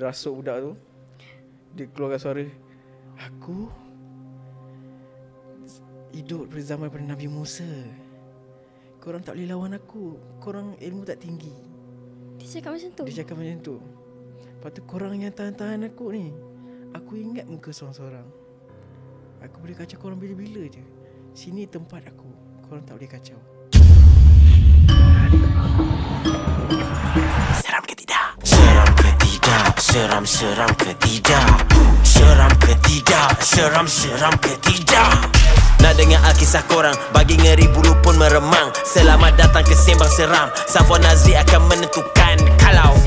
rasuk budak tu. Dia keluarkan suara, aku hidup pada zaman pada Nabi Musa. Korang tak boleh lawan aku. Korang ilmu tak tinggi. Dia cakap macam tu? Dia cakap macam tu. Lepas tu korang yang tahan-tahan aku ni, aku ingat muka seorang-seorang. Aku boleh kacau korang bila-bila je. Sini tempat aku. Korang tak boleh kacau. Seram ke tidak? Seram ke tidak? Seram-seram ke tidak? Seram ke tidak? Seram-seram ke tidak? Nak dengar Alkisah korang, bagi ngeri bulu pun meremang. Selamat datang ke Sembang Seram. Safwan Azri akan menentukan kalau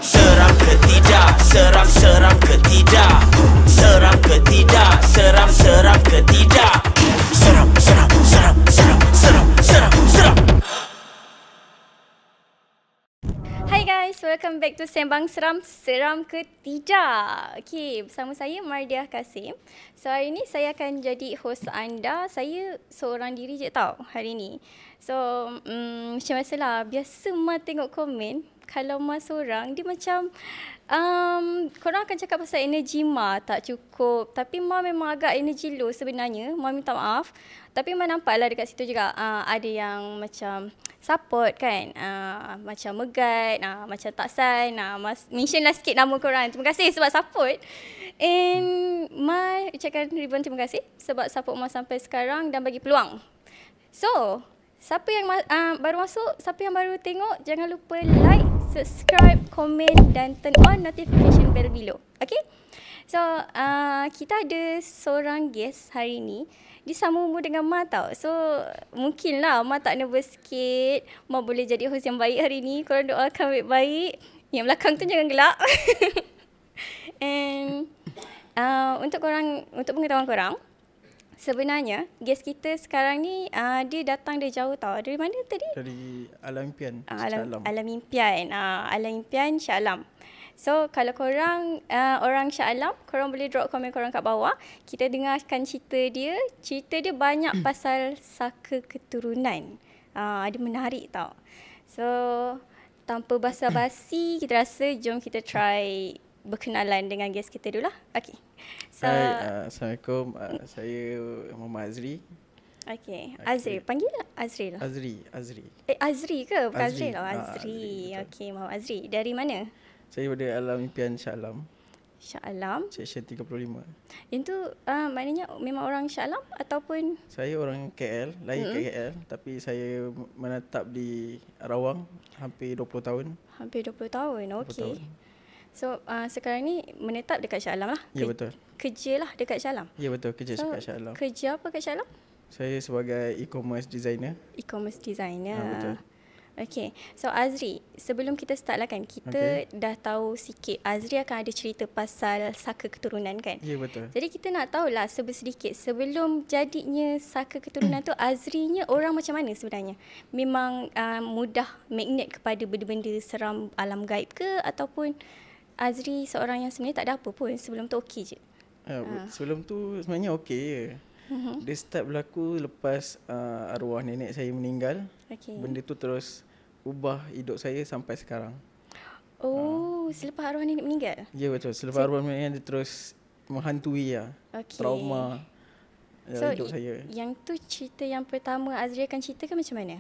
seram ke tidak? Seram-seram ke tidak? Seram ke tidak? Seram-seram ke tidak? Seram, seram, seram, seram, seram, seram, seram. Hai guys, welcome back to Sembang Seram, Seram ke Tidak. Okay, bersama saya Mardiah Kasim. So hari ni saya akan jadi host anda. Saya seorang diri je tau hari ni. So macam biasalah, biasa Ma tengok komen, kalau Ma seorang, dia macam korang akan cakap pasal energi Ma tak cukup. Tapi Ma memang agak energi low sebenarnya. Ma minta maaf. Tapi Ma nampaklah dekat situ juga ada yang macam support kan. Macam Megat, macam Taksan. Mention lah sikit nama korang. Terima kasih sebab support. And Ma ucapkan ribuan terima kasih sebab support Ma sampai sekarang dan bagi peluang. So, siapa yang baru masuk, siapa yang baru tengok, jangan lupa like, subscribe, komen dan turn on notification bell below. Okay? So, kita ada seorang guest hari ni. Dia sama umur dengan Ma tau. So, mungkinlah Ma tak nervous sikit. Ma boleh jadi host yang baik hari ni. Korang doakan baik-baik. Yang belakang tu jangan gelak. And untuk pengetahuan korang, sebenarnya guest kita sekarang ni dia datang dari jauh tau. Dari mana tadi? Dari Alam Impian, Alam Impian. Alam Impian Shah Alam. So kalau korang orang Shah Alam, korang boleh drop komen korang kat bawah. Kita dengarkan cerita dia. Cerita dia banyak pasal saka keturunan. Dia menarik tau. So tanpa basa-basi, kita rasa jom kita try berkenalan dengan guest kita dulu lah. Okay. So, Hai, Assalamualaikum. Saya Muhammad Azri. Okay. Azri. Panggil Azri lah. Azri. Azri ke? Bukan Azri Azri. lah. Azri. Okay, Muhammad Azri. Dari mana? Saya dari Alam Impian Shah Alam, Shah Alam. Seksyen 35. Yang tu maknanya memang orang Shah Alam ataupun? Saya orang KL, lahir kat KL, tapi saya menetap di Rawang hampir 20 tahun. Hampir 20 tahun. 20 Okay. tahun. So sekarang ni menetap dekat Shah Alam lah. Ya, betul. Kerja lah dekat Shah Alam. Ya, betul, kerja dekat Shah Alam. Kerja apa kat Shah Alam? Saya sebagai e-commerce designer. E-commerce designer. Betul. Okay. So Azri, sebelum kita start lah kan, kita dah tahu sikit. Azri akan ada cerita pasal saka keturunan kan? Ya, betul. Jadi kita nak tahulah sedikit sebelum jadinya saka keturunan tu, Azrinya orang macam mana sebenarnya? Memang mudah magnet kepada benda-benda seram alam gaib ke, ataupun Azri seorang yang sebenarnya tak ada apa pun, sebelum tu okey je? Sebelum tu sebenarnya okey je. Dia start berlaku lepas arwah nenek saya meninggal. Okay. Benda tu terus ubah hidup saya sampai sekarang. Selepas arwah nenek meninggal? Ya, betul. Selepas arwah nenek dia terus menghantui lah. Okay. Trauma hidup saya. Yang tu cerita yang pertama Azri akan ceritakan macam mana?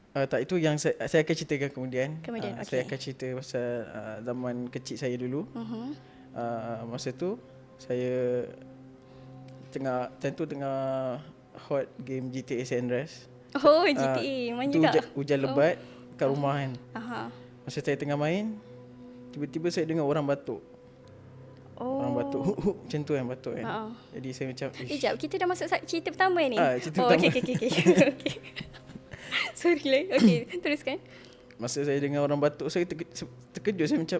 Tak, itu yang saya akan ceritakan kemudian. Okay. Saya akan cerita pasal zaman kecil saya dulu. Masa tu saya tengah hot game GTA San Andreas. GTA main juga. Hujan lebat kat rumah kan. Aha. Masa saya tengah main, tiba-tiba saya dengar orang batuk. Orang batuk. Macam tu kan, batuk kan. Jadi saya macam Sekejap, kita dah masuk cerita pertama ni. Cerita pertama. Okay. Sorry lah. Okay, teruskan. Masa saya dengar orang batuk, saya terkejut. Saya macam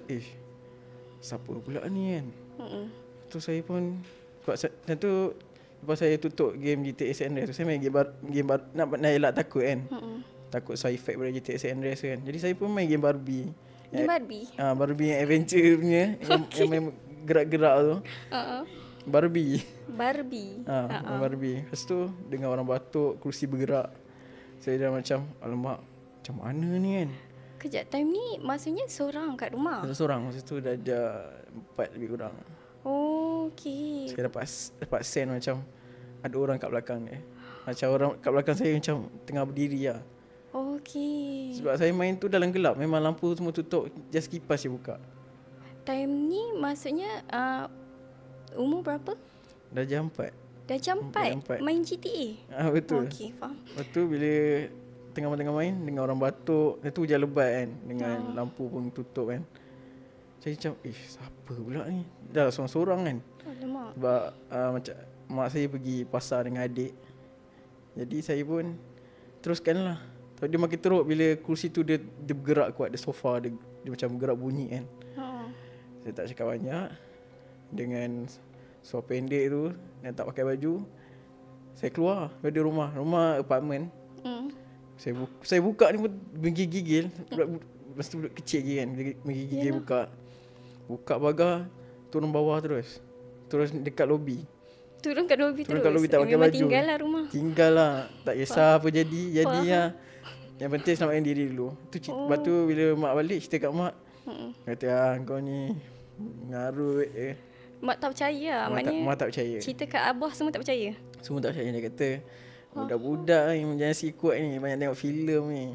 siapa pula ni kan. Tu saya pun tu lepas saya tutup game GTA San Andreas tu, saya main game nak elak takut kan. Takut side effect pada GTA San Andreas kan. Jadi saya pun main game Barbie. Game Barbie? Barbie yang adventure punya. Yang main gerak-gerak tu. Barbie. Barbie. Lepas tu dengar orang batuk, kerusi bergerak. Saya dah macam, alamak, macam mana ni kan. Kejap, time ni maksudnya seorang kat rumah? Seorang masa tu dah ada 4 lebih kurang. Oh, okey. Saya dapat sen macam ada orang kat belakang dia. Macam orang kat belakang saya macam tengah berdiri lah. Okey. Sebab saya main tu dalam gelap. Memang lampu semua tutup. Just kipas je buka. Time ni maksudnya umur berapa? Dah jam 4. Dah jam 4 main GTA? Betul. Okey, faham. Lepas tu bila tengah main dengan orang batuk. Itu hujan lebat kan. Dengan lampu pun tutup kan. Saya macam siapa pula ni? Dah seorang-seorang kan. Alamak. Sebab macam mak saya pergi pasar dengan adik. Jadi saya pun teruskan lah. Tapi dia makin teruk bila kursi tu dia bergerak kuat. Dia sofa dia macam bergerak bunyi kan. Saya tak cakap banyak. Dengan suara pendek tu dan tak pakai baju, saya keluar dari rumah apartmen. Saya buka ni pun menggigil. Masa tu budak kecil lagi kan. Menggigil buka pagar, turun bawah terus dekat lobi. Turun kat lobi tak pakai memang baju. Tinggal lah rumah. Tinggal lah. Tak kisah apa jadi lah. Yang penting selamatkan diri dulu. Lepas tu bila mak balik cerita kat mak, kata kau ni ngarut Mak tak percaya lah. Mak tak percaya. Cerita kat abah semua tak percaya. Semua tak percaya. Dia kata budak-budak ni jangan sikut ni. Banyak tengok filem ni.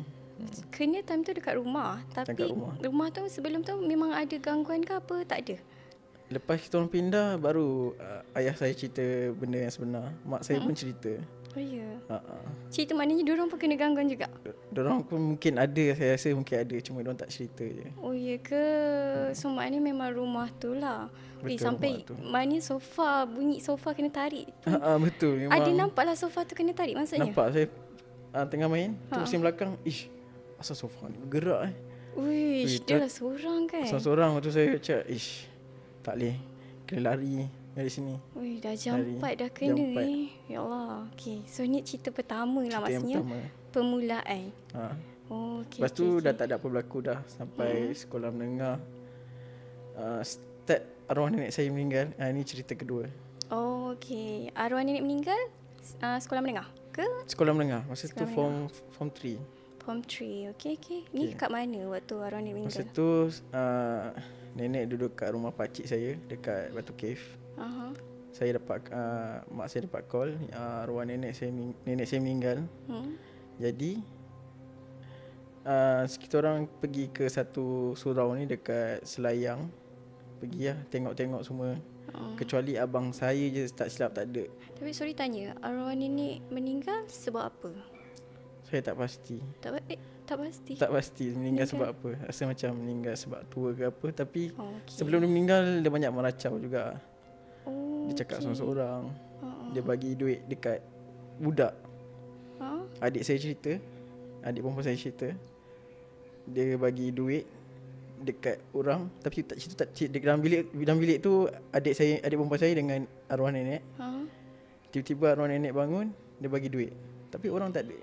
Kena time tu dekat rumah. Tapi rumah tu sebelum tu memang ada gangguan ke apa? Tak ada. Lepas kita orang pindah, baru ayah saya cerita benda yang sebenar. Mak saya pun cerita. Oh ya. Cerita maknanya diorang pun kena gangguan juga? Diorang pun mungkin ada. Saya rasa mungkin ada. Cuma diorang tak cerita je. Oh ya ke? So maknanya memang rumah tu lah. Betul, sampai maknanya sofa, bunyi sofa kena tarik. Betul. Memang Ada nampak lah sofa tu kena tarik maksudnya? Nampak. Saya tengah main, tu pusing belakang. Asal sofa ni bergerak Uish, dia lah seorang kan? Seorang-seorang. Lepas tu saya cakap, tak boleh. Kena lari dari sini. Ui, dah jam 4 dah kena ni. Ya Allah. Okay. So ni cerita pertama lah maksudnya. Permulaan. Okay, lepas tu dah tak ada apa berlaku dah. Sampai sekolah menengah. Start arwah nenek saya meninggal. Ini cerita kedua. Oh, okay. Arwah nenek meninggal sekolah menengah ke? Sekolah menengah. Masa tu form 3. Form 3. Okay. Ni kat mana waktu arwah nenek meninggal? Masa tu nenek duduk kat rumah pakcik saya dekat Batu Cave. Saya dapat mak saya dapat call arwah nenek saya meninggal. Jadi kita orang pergi ke satu surau ni dekat Selayang. Pergi lah tengok-tengok semua. Kecuali abang saya je tak silap tak ada. Tapi sorry tanya, arwah nenek meninggal sebab apa? Saya tak pasti. Tak pasti. Tak pasti meninggal sebab apa. Rasa macam meninggal sebab tua ke apa. Tapi sebelum dia meninggal, dia banyak meracau juga. Dia cakap seorang-seorang. Dia bagi duit dekat budak. Adik saya cerita. Adik perempuan saya cerita. Dia bagi duit dekat orang. Tapi tak cerita dalam bilik tu adik perempuan saya dengan arwah nenek. Tiba-tiba arwah nenek bangun, dia bagi duit. Tapi orang tak ada.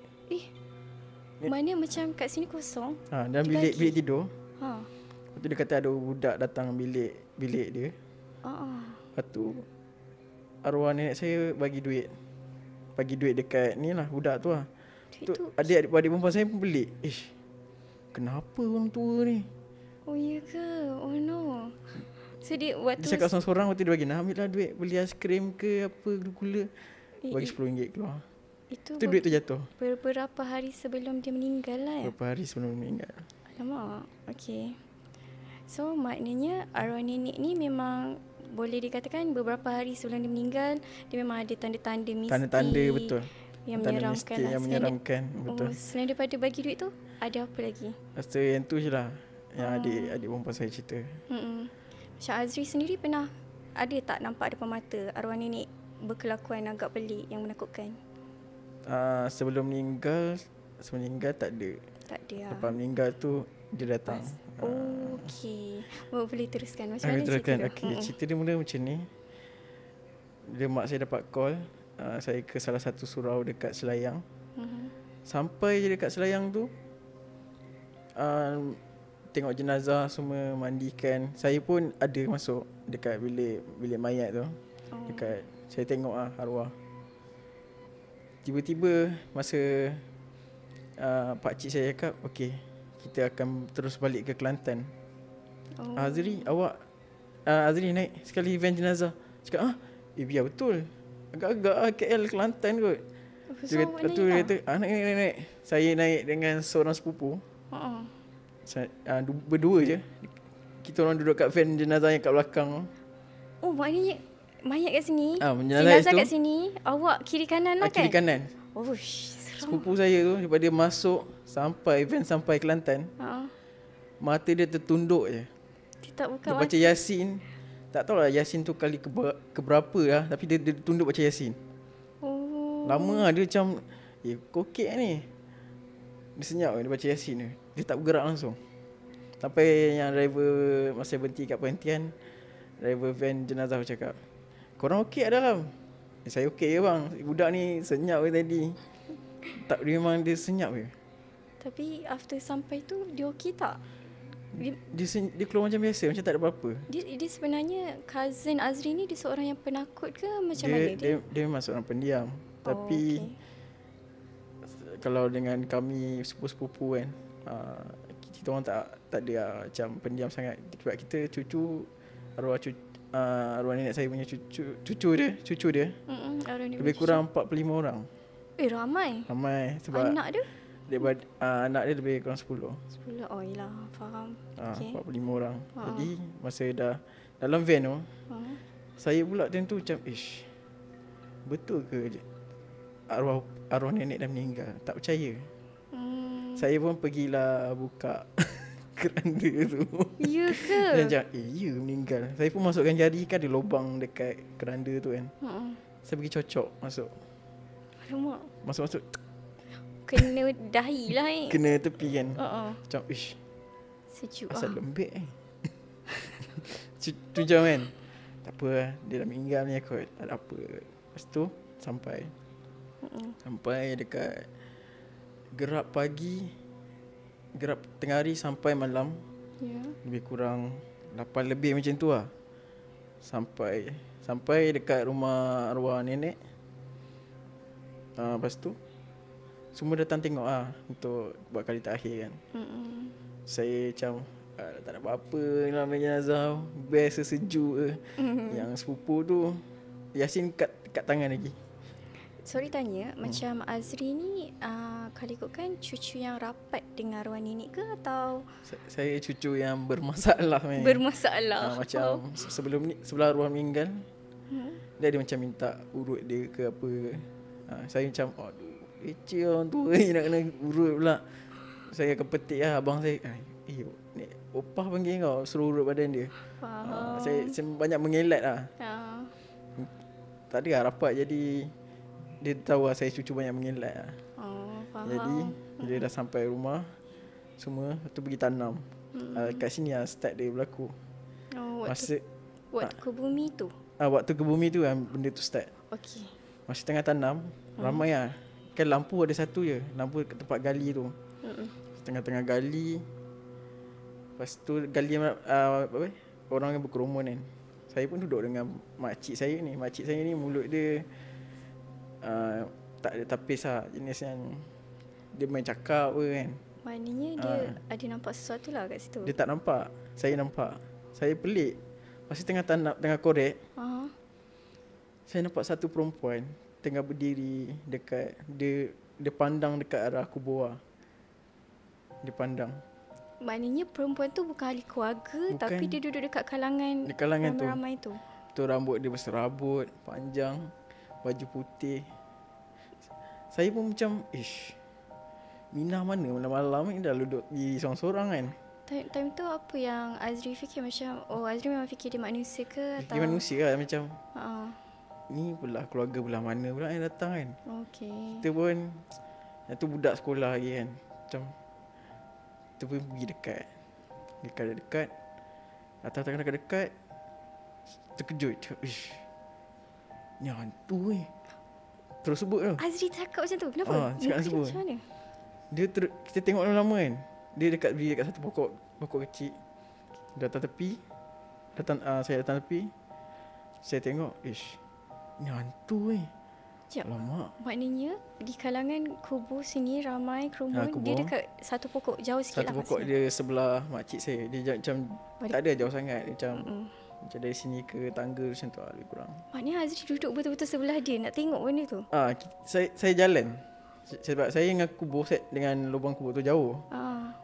Mana macam kat sini kosong. Dalam bilik tidur. Lepas tu dia kata ada budak datang bilik dia. Lepas tu arwah nenek saya bagi duit. Bagi duit dekat ni lah budak tu lah. Tu adik perempuan saya pun pelik. Kenapa orang tua ni? Oh ya ke? Oh no. So dia waktu dia cakap seorang-seorang, waktu dia bagi nak ambil lah duit beli aiskrim ke apa gula. Bagi RM10 keluar. Itu duit tu jatuh. Beberapa hari sebelum dia meninggal lah. Beberapa hari sebelum meninggal. Alamak. Okay. So maknanya arwah nenek ni memang boleh dikatakan beberapa hari sebelum dia meninggal, dia memang ada tanda-tanda mistik. Tanda-tanda betul. Yang menyeramkan lah. Yang menyeramkan. Betul. Selain daripada bagi duit tu, ada apa lagi? Rasa yang tu je lah. Yang adik perempuan saya cerita. Macam Azri sendiri pernah ada tak nampak depan mata arwah nenek berkelakuan agak pelik yang menakutkan? Sebelum meninggal tak ada. Tak ada. Lepas meninggal tu dia datang. Okey. Boleh teruskan macam mana cerita dia? Cerita dia mula macam ni. Dia mak saya dapat call, saya ke salah satu surau dekat Selayang. Sampai je dekat Selayang tu, tengok jenazah semua, mandikan. Saya pun ada masuk dekat bilik mayat tu. Dekat saya tengok arwah. Tiba-tiba masa pakcik saya cakap, okey, kita akan terus balik ke Kelantan. Oh. Azri, awak Azri naik sekali van jenazah. Cakap, biar betul. Agak-agak KL Kelantan kot. So, awak Tu dia kata, naik. Saya naik dengan seorang sepupu. Berdua je. Kita orang duduk kat van jenazah yang kat belakang. Oh, maknanya mayat kat sini. Jenazah kat sini. Awak kiri kanan lah kan? Kiri kanan. Oh, seram. Sepupu saya tu daripada dia masuk van sampai Kelantan, mata dia tertunduk je. Dia tak buka Dia mata. baca Yasin. Tak tahulah Yasin tu kali keberapa lah, tapi dia tunduk baca Yasin. Oh. Lama lah dia macam kokek ni. Dia senyap dia baca Yasin ni. Dia tak bergerak langsung. Sampai yang driver masa berhenti kat perhentian, driver van jenazah cakap, korang okey kat dalam? Saya okey je bang. Budak ni senyap je tadi. Tak, dia memang dia senyap je. Tapi after sampai tu dia okey tak? Dia keluar macam biasa, macam tak ada apa-apa. Dia sebenarnya cousin Azri ni dia seorang yang penakut ke macam mana dia? Dia memang seorang pendiam. Tapi kalau dengan kami sepupu-sepupu kan, kita orang tak ada macam pendiam sangat. Sebab kita arwah nenek saya punya cucu dia lebih kurang 45 orang. Ramai sebab anak dia? Anak dia lebih kurang 10. Oh yelah, faham. 45 orang. Jadi masa dah dalam van tu, saya pula tentu macam betul ke arwah nenek dah meninggal? Tak percaya. Saya pun pergilah buka keranda tu. Ya ke? Dan macam ya meninggal. Saya pun masukkan jari, kan ada lubang dekat keranda tu kan. Saya pergi cocok masuk. Alamak. Masuk Kena dahi lah kena tepi kan. Macam sejuk asal lembik tu macam kan. Tak apa lah, dia dah meninggal ni kot, tak ada apa. Lepas tu sampai dekat gerak tengah hari sampai malam. Lebih kurang 8 lebih macam tu lah. Sampai dekat rumah arwah nenek. Lepas tu semua datang tengok untuk buat kali terakhir kan. Saya macam tak ada apa-apa dalam jenazah, best sejuk Yang sepupu tu Yasin kat tangan lagi. Sorry tanya, macam Azri ni kalau ikutkan cucu yang rapat dengan arwah nenek ke atau saya cucu yang bermasalah man. Bermasalah. Macam sebelum arwah meninggal, dia ada macam minta urut dia ke apa. Saya macam aduh, leceh orang tua ni nak kena urut pula. Saya akan petik abang saya, ni opah panggil kau suruh urut badan dia. Saya banyak mengelak lah. Tak ada rapat, jadi dia tahu lah saya cucu banyak mengelak lah. Faham. Jadi bila dah sampai rumah semua, lepas tu pergi tanam. Kat sini lah start dia berlaku. Waktu ke bumi tu? Waktu ke bumi tu kan benda tu start. Okey. Masa tengah tanam, ramai lah. Kan lampu ada satu je, lampu kat tempat gali tu. Tengah-tengah gali. Lepas tu gali orang yang berkerumun kan. Saya pun duduk dengan makcik saya ni. Makcik saya ni mulut dia tak ada tapis lah. Jenis yang dia main cakap ke kan. Maknanya dia ada nampak sesuatu lah kat situ. Dia tak nampak, saya nampak. Saya pelik. Masa tengah korek, saya nampak satu perempuan tengah berdiri dekat dia pandang dekat arah kubur. Dia pandang. Maknanya perempuan tu bukan ahli keluarga, tapi dia duduk dekat kalangan ramai-ramai tu. Tu rambut dia berserabut, panjang, baju putih. Saya pun macam, Minah mana malam-malam ni dah duduk di sorang-sorang kan. Time tu apa yang Azri fikir, macam Azri memang fikir dia manusia ke atau dia manusia lah, macam ni pula keluarga belah mana pula yang datang kan. Okey. Kita pun yang tu budak sekolah lagi kan. Macam kita pun pergi dekat. Datang dekat. Terkejut. Ni hantu terus sebut tu. Azri cakap macam tu. Kenapa? Cakap sebut. Macam mana? Kita tengok lama-lama kan. Dia berdiri dekat satu pokok kecil. Datang tepi. Saya datang tepi. Saya tengok, ni hantu Sekejap. Alamak. Maknanya di kalangan kubur sini ramai kerumun. kubur. Dia dekat satu pokok jauh sikit Satu lah. pokok dia sebelah makcik saya. Dia macam tak ada jauh sangat. Macam macam dari sini ke tangga macam tu lebih kurang. Maknanya Azri duduk betul-betul sebelah dia nak tengok benda tu. Saya jalan. Sebab saya dengan kubur set dengan lubang kubur tu jauh.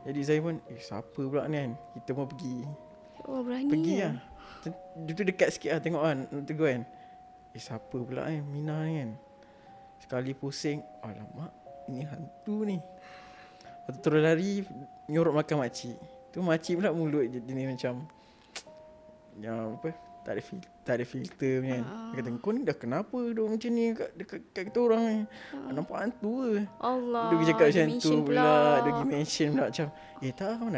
Jadi saya pun siapa pula ni kan. Kita pun pergi. Oh, berani. Pergi lah. Dia tu dekat sikit lah tengok kan. Nak tegur kan. Siapa pula kan Mina ni kan. Sekali pusing, alamak, ini hantu ni. Lepas tu terus lari, nyorok makan makcik. Tu makcik pula mulut dia ni macam yang apa, tak ada filter punya kan. Dia kata, kau ni dah kenapa duduk macam ni dekat kita orang ni. Nampak hantu ke? Allah. Dia pergi cakap macam tu pula. Dia pergi pula. mention pula macam, tak, mana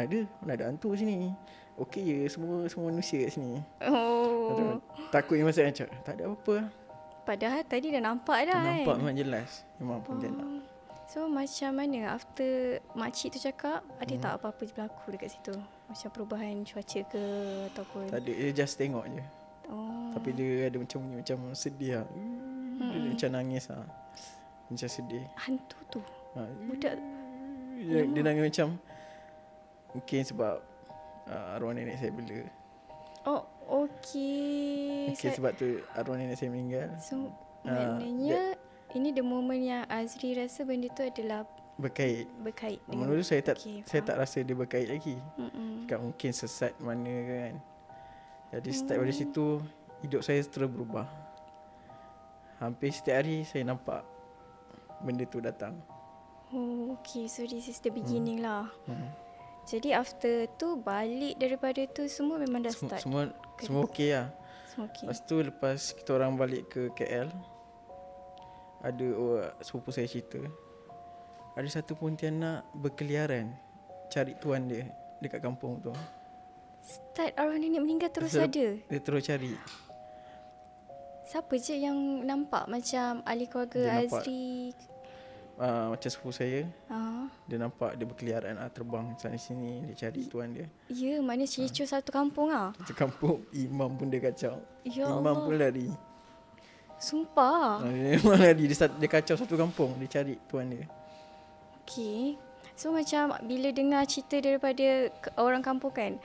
ada hantu sini. Okey je, semua manusia kat sini. Oh. Takutnya masa macam, tak ada apa-apa. Padahal tadi dah nampak dah Nampak kan. memang jelas. Memang pun dia nak. So macam mana after makcik tu cakap, ada tak apa-apa berlaku dekat situ? Macam perubahan cuaca ke ataupun? Tak ada, dia just tengok je. Oh. Tapi dia ada macam sedih lah. Dia macam nangis lah. Macam sedih. Hantu tu. Budak. Dia nangis macam, mungkin sebab arwah nenek saya bela. Oh, okey. Mungkin sebab tu arwah nenek saya meninggal. So, maknanya ini the moment yang Azri rasa benda tu adalah Berkait. dengan Menurut saya tak saya faham. tak rasa dia berkait lagi. Cakap mungkin sesat mana kan. Jadi start dari situ hidup saya terus berubah. Hampir setiap hari saya nampak benda tu datang. Oh, okay. So this is the beginning lah. Jadi after tu balik daripada tu semua memang dah start. Semua okey lah. Semua okey. Lepas kita orang balik ke KL, ada sepupu saya cerita, ada satu pontianak berkeliaran cari tuan dia dekat kampung tu. Start arwah nenek meninggal terus ada. Dia terus cari. Siapa je yang nampak macam ahli keluarga Dia nampak. Azri? Macam sepupu saya, Ah. dia nampak dia berkeliaran terbang sana sini, dia cari tuan dia. Ya, mana cecu satu kampung ah. Satu kampung, imam pun dia kacau. Ya Imam Allah. pun lari. Sumpah. Dia memang lari, dia kacau satu kampung, dia cari tuan dia. Okey. So macam bila dengar cerita daripada orang kampung kan,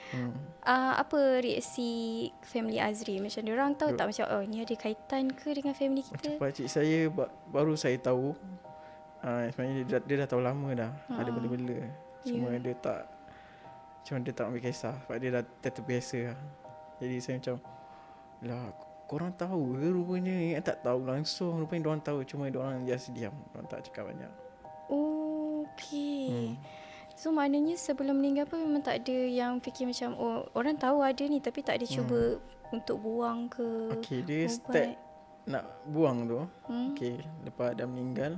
apa reaksi family Azri? Macam diorang tahu tak macam ni ada kaitan ke dengan family Macam kita? pakcik saya baru saya tahu. Sebenarnya dia dah tahu lama dah ada benda-benda. Cuma dia tak ambil kisah sebab dia dah terbiasa lah. Jadi saya macam, lah korang tahu ke rupanya? Tak tahu langsung. Rupanya diorang tahu, cuma diorang just diam. Diorang tak cakap banyak. Oh, okey. So maknanya sebelum meninggal pun memang tak ada yang fikir macam orang tahu ada ni tapi tak ada cuba untuk buang ke. Okey, dia ubat. start nak buang tu. Okey, lepas dah meninggal.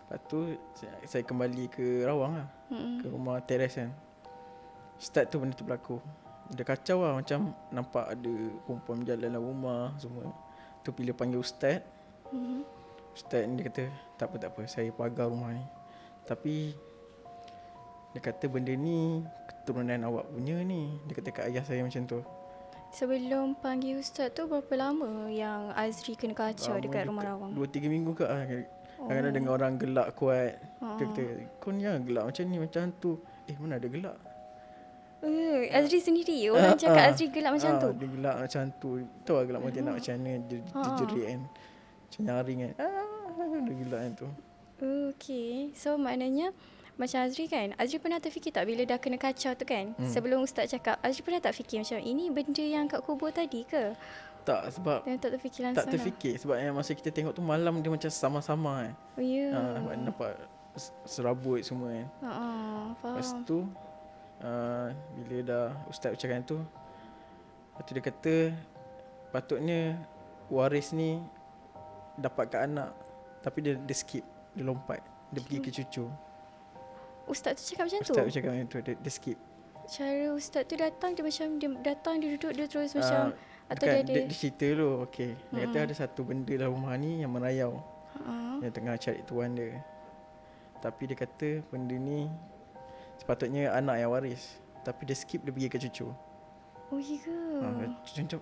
Lepas tu saya kembali ke Rawang lah. Ke rumah teres kan. Start tu benda tu berlaku. Dia kacau lah, macam nampak ada perempuan berjalan dalam rumah semua. Tu bila panggil ustaz, ustaz ni dia kata, tak apa, saya pagar rumah ni. Tapi dia kata benda ni keturunan awak punya ni. Dia kata kat ayah saya macam tu. Sebelum panggil ustaz tu berapa lama yang Azri kena kacau dekat rumah Rawang? 2-3 minggu ke lah. Kadang-kadang dengar orang gelak kuat. Dia kata, kau ni jangan gelak macam ni, macam hantu. Mana ada gelak? Azri sendiri orang cakap Azri gelak macam tu. Dia gelak macam hantu. Tahu lah gelak macam nak macam mana. Dia jerit kan. Macam nyaring kan. Dia gelak kan tu. Okay. So maknanya macam Azri kan, Azri pernah terfikir tak bila dah kena kacau tu kan, sebelum ustaz cakap, Azri pernah tak fikir macam ini benda yang kat kubur tadi ke? Tak, sebab Dan tak terfikir langsung tak terfikir. Sebab yang masa kita tengok tu malam dia macam sama-sama kan. Oh ya. Nampak serabut semua kan. Faham. Lepas tu bila dah ustaz ucapkan tu, lepas tu dia kata patutnya waris ni dapat kat anak, tapi dia skip, dia lompat, dia pergi ke cucu. Ustaz tu cakap macam tu? Ustaz ucapkan macam tu, dia skip. Cara ustaz tu datang, dia macam dia datang, dia duduk, dia terus macam atau dia ada dia cerita dulu. Okey, dia kata ada satu benda dalam rumah ni yang merayau, yang tengah cari tuan dia. Tapi dia kata benda ni sepatutnya anak yang waris, tapi dia skip, dia pergi ke cucu. Oh ya ke? Macam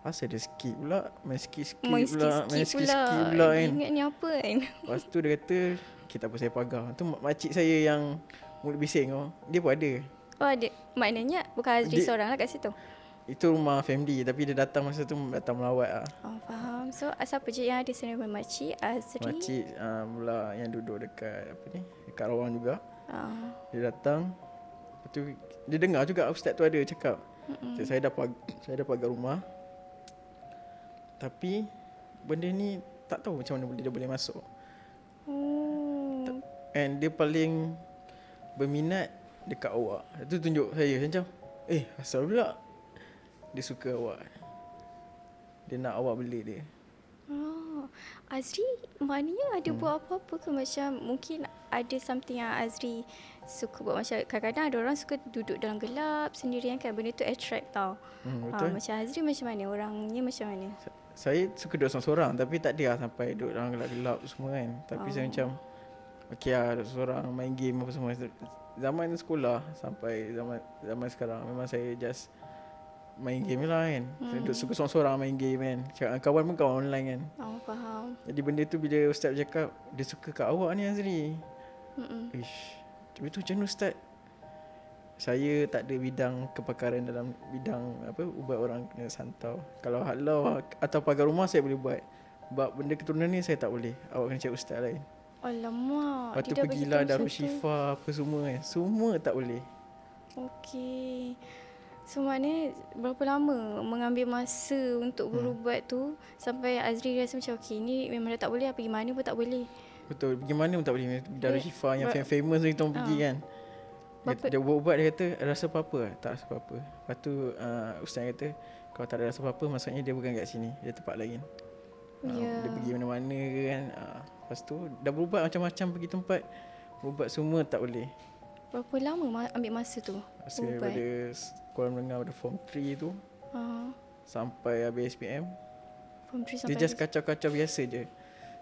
Asal dia skip pula. Main skip Main pula. skip pula kan. Ingat ni apa kan. Lepas tu dia kata okay, tak apa saya pagar. Tu makcik saya yang mulut bising tu, dia pun ada. Oh ada. Maknanya bukan Azri seorang lah kat situ. Itu rumah family tapi dia datang masa tu datang melawat lah. Oh faham. So siapa je yang ada sebenarnya makcik Azri? Makcik pula yang duduk dekat apa ni, dekat rawang juga. Dia datang. Lepas tu dia dengar juga ustaz tu ada cakap. So, saya dah pagar rumah. Tapi benda ni tak tahu macam mana dia boleh masuk. And dia paling berminat dekat awak. Itu tunjuk saya macam asal pula dia suka awak. Dia nak awak beli dia. Azri maknanya ada buat apa-apa ke? Macam mungkin ada something yang Azri suka buat. Macam kadang-kadang ada orang suka duduk dalam gelap sendirian kan. Benda tu attract tau. Betul. Macam Azri macam mana? Orangnya macam mana? Saya suka duduk seorang-seorang tapi tak dia sampai duduk dalam gelap-gelap semua kan. Tapi saya macam okey lah duduk seorang main game apa semua. Zaman sekolah sampai zaman sekarang memang saya just main game lah kan. Saya duduk suka seorang-seorang main game kan. Kawan pun kawan online kan. Faham. Jadi benda tu bila ustaz cakap dia suka kat awak ni Azri. Tapi tu macam mana ustaz? Saya tak ada bidang kepakaran dalam bidang ubat orang kena santau. Kalau halau atau pagar rumah saya boleh buat. Sebab benda keturunan ni saya tak boleh. Awak kena cari ustaz lain. Alamak. Lepas tu pergilah Darul Syifa apa semua kan. Semua tak boleh. Okey. So maknanya berapa lama mengambil masa untuk berubat tu sampai Azri rasa macam okey ni memang dah tak boleh, pergi mana pun tak boleh. Betul, pergi mana pun tak boleh. Darul Syifa yang famous ni kita pergi kan. Dia buat dia kata rasa apa-apa? Tak rasa apa-apa. Lepas tu ustaz kata kalau tak ada rasa apa-apa maksudnya dia bukan kat sini, dia tempat lain. Dia pergi mana-mana kan. Lepas tu dah berubat macam-macam pergi tempat, berubat semua tak boleh. Berapa lama ambil masa tu? Masa daripada sekolah menengah pada form 3 tu sampai habis SPM. Form 3 sampai dia just kacau-kacau biasa je.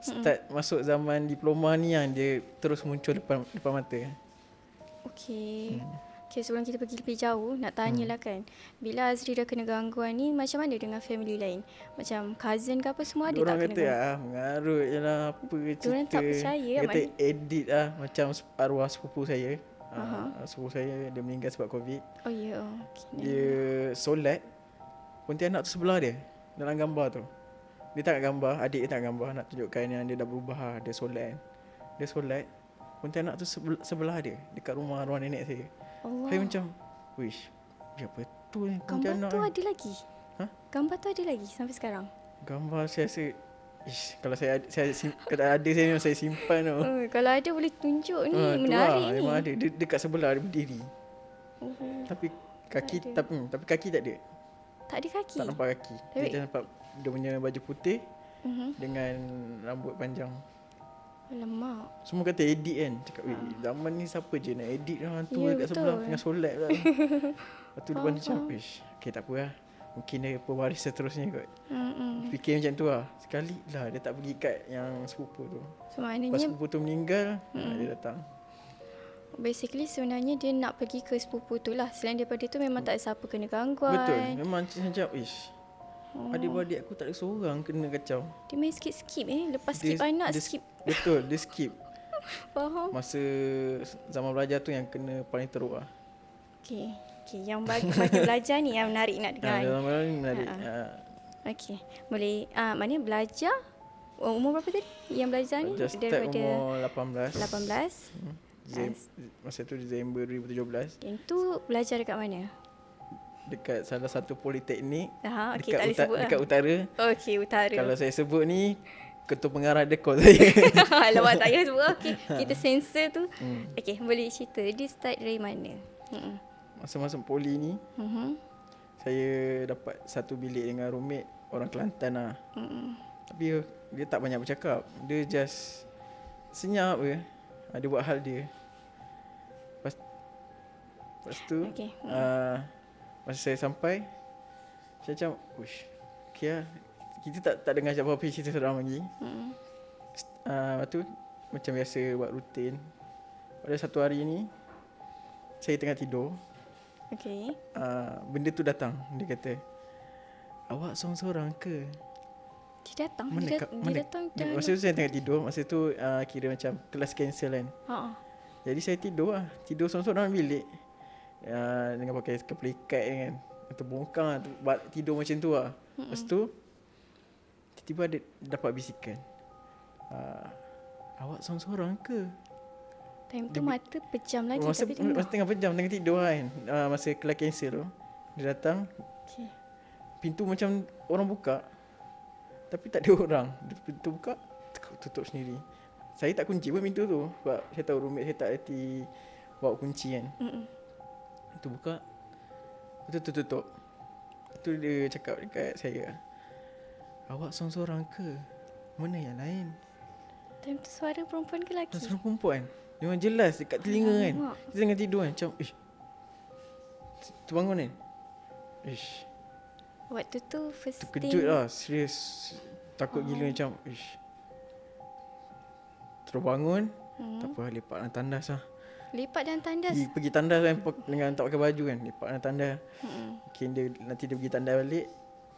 Start masuk zaman diploma ni yang dia terus muncul depan mata. Okey. Okay, sebelum kita pergi lebih jauh, nak tanyalah kan. Bila Azri dah kena gangguan ni, macam mana dengan family lain? Macam cousin ke apa semua ada Diorang tak kena kata gangguan? mengarut je lah apa cerita. Diorang tak percaya. Dia kata edit lah. Macam arwah sepupu saya. Sepupu saya dia meninggal sebab COVID. Oh ya. Okay. Dia solat, Pontianak tu sebelah dia dalam gambar tu. Dia tak gambar, adik dia tak gambar, nak tunjukkan yang dia dah berubah. Dia solat kan. Dia solat, Pontianak tu sebelah dia dekat rumah arwah nenek saya. Allah. Saya macam wish, dia betul ni Gambar tu ni. ada lagi? Gambar tu ada lagi sampai sekarang? Gambar saya rasa kalau saya kalau ada saya memang saya simpan tu. Kalau ada boleh tunjuk ni, Tu menarik lah, ni. memang ada. Dia dekat sebelah dia berdiri. Tapi kaki tapi kaki tak ada. Tak ada kaki? Tak nampak kaki. Dia just nampak dia punya baju putih dengan rambut panjang. Alamak. Semua kata edit kan. Cakap zaman ni siapa je nak edit lah. Tu Ya, dekat betul. sebelah tengah solat pula. Lepas tu depan dia macam okay tak apa lah. Mungkin dia pewaris seterusnya kot. Fikir macam tu lah. Sekali lah dia tak pergi kat yang sepupu tu. So Lepas maknanya sepupu tu meninggal dia datang. basically sebenarnya dia nak pergi ke sepupu tu lah. Selain daripada tu memang tak ada siapa kena gangguan. Betul. Memang macam adik-beradik aku tak ada seorang kena kacau. Dia main skip lepas skip anak skip. Betul, dia skip. Faham? Masa zaman belajar tu yang kena paling teruk lah. Okay, yang bagi belajar ni yang menarik nak dengar. Zaman belajar ni menarik. Okay, boleh. Maknanya belajar umur berapa tadi yang belajar ni? Just start umur 18. 18. Masa tu Disember 2017. Yang tu belajar dekat mana? Dekat salah satu politeknik. Okay, tak boleh sebut dekat utara. Okay, utara. Kalau saya sebut ni, ketua pengarah dia call saya. Alamak, tak payah sebut. Okay, kita sensor tu. Okay, boleh cerita. Dia start dari mana? Masa masuk poli ni, saya dapat satu bilik dengan roommate orang Kelantan lah. Tapi dia tak banyak bercakap. Dia just senyap je. Dia buat hal dia. Lepas tu masa saya sampai, saya macam okay lah. Kita tak dengar apa-apa cerita seram lagi. Lepas tu macam biasa buat rutin. Pada satu hari ni saya tengah tidur. Okay. Benda tu datang. Dia kata awak seorang-seorang ke? Dia datang. Mana Dia datang dah. Masa tu saya tengah tidur. Masa tu kira macam kelas cancel kan. Jadi saya tidur lah. Tidur seorang-seorang dalam bilik. Dengan pakai kepelikat kan. Atau bongkang lah. Tidur macam tu lah. Lepas tu tiba-tiba ada dapat bisikan. Awak seorang-seorang ke? Time tu mata pejam lagi. Masa tapi dia tengah pejam, tengah tidur kan. Masa kelas cancel tu. Dia datang. okay. Pintu macam orang buka. Tapi tak ada orang. Pintu buka, tutup sendiri. Saya tak kunci pun pintu tu. Sebab saya tahu roommate saya tak reti bawa kunci kan. Pintu buka, itu tutup. Itu dia cakap dekat saya, awak seorang-seorang ke? Mana yang lain? Time tu suara perempuan ke lelaki? Suara perempuan. Memang jelas dekat telinga kan. Kita tengah tidur kan. Macam terbangun kan. Waktu tu first terkejut lah. Serius. Takut gila macam terus bangun. Tak apa, lepak dalam tandas lah. Lepak dalam tandas? Pergi tandas kan. Dengan tak pakai baju kan. Lepak dalam tandas. Mungkin nanti dia pergi tandas balik.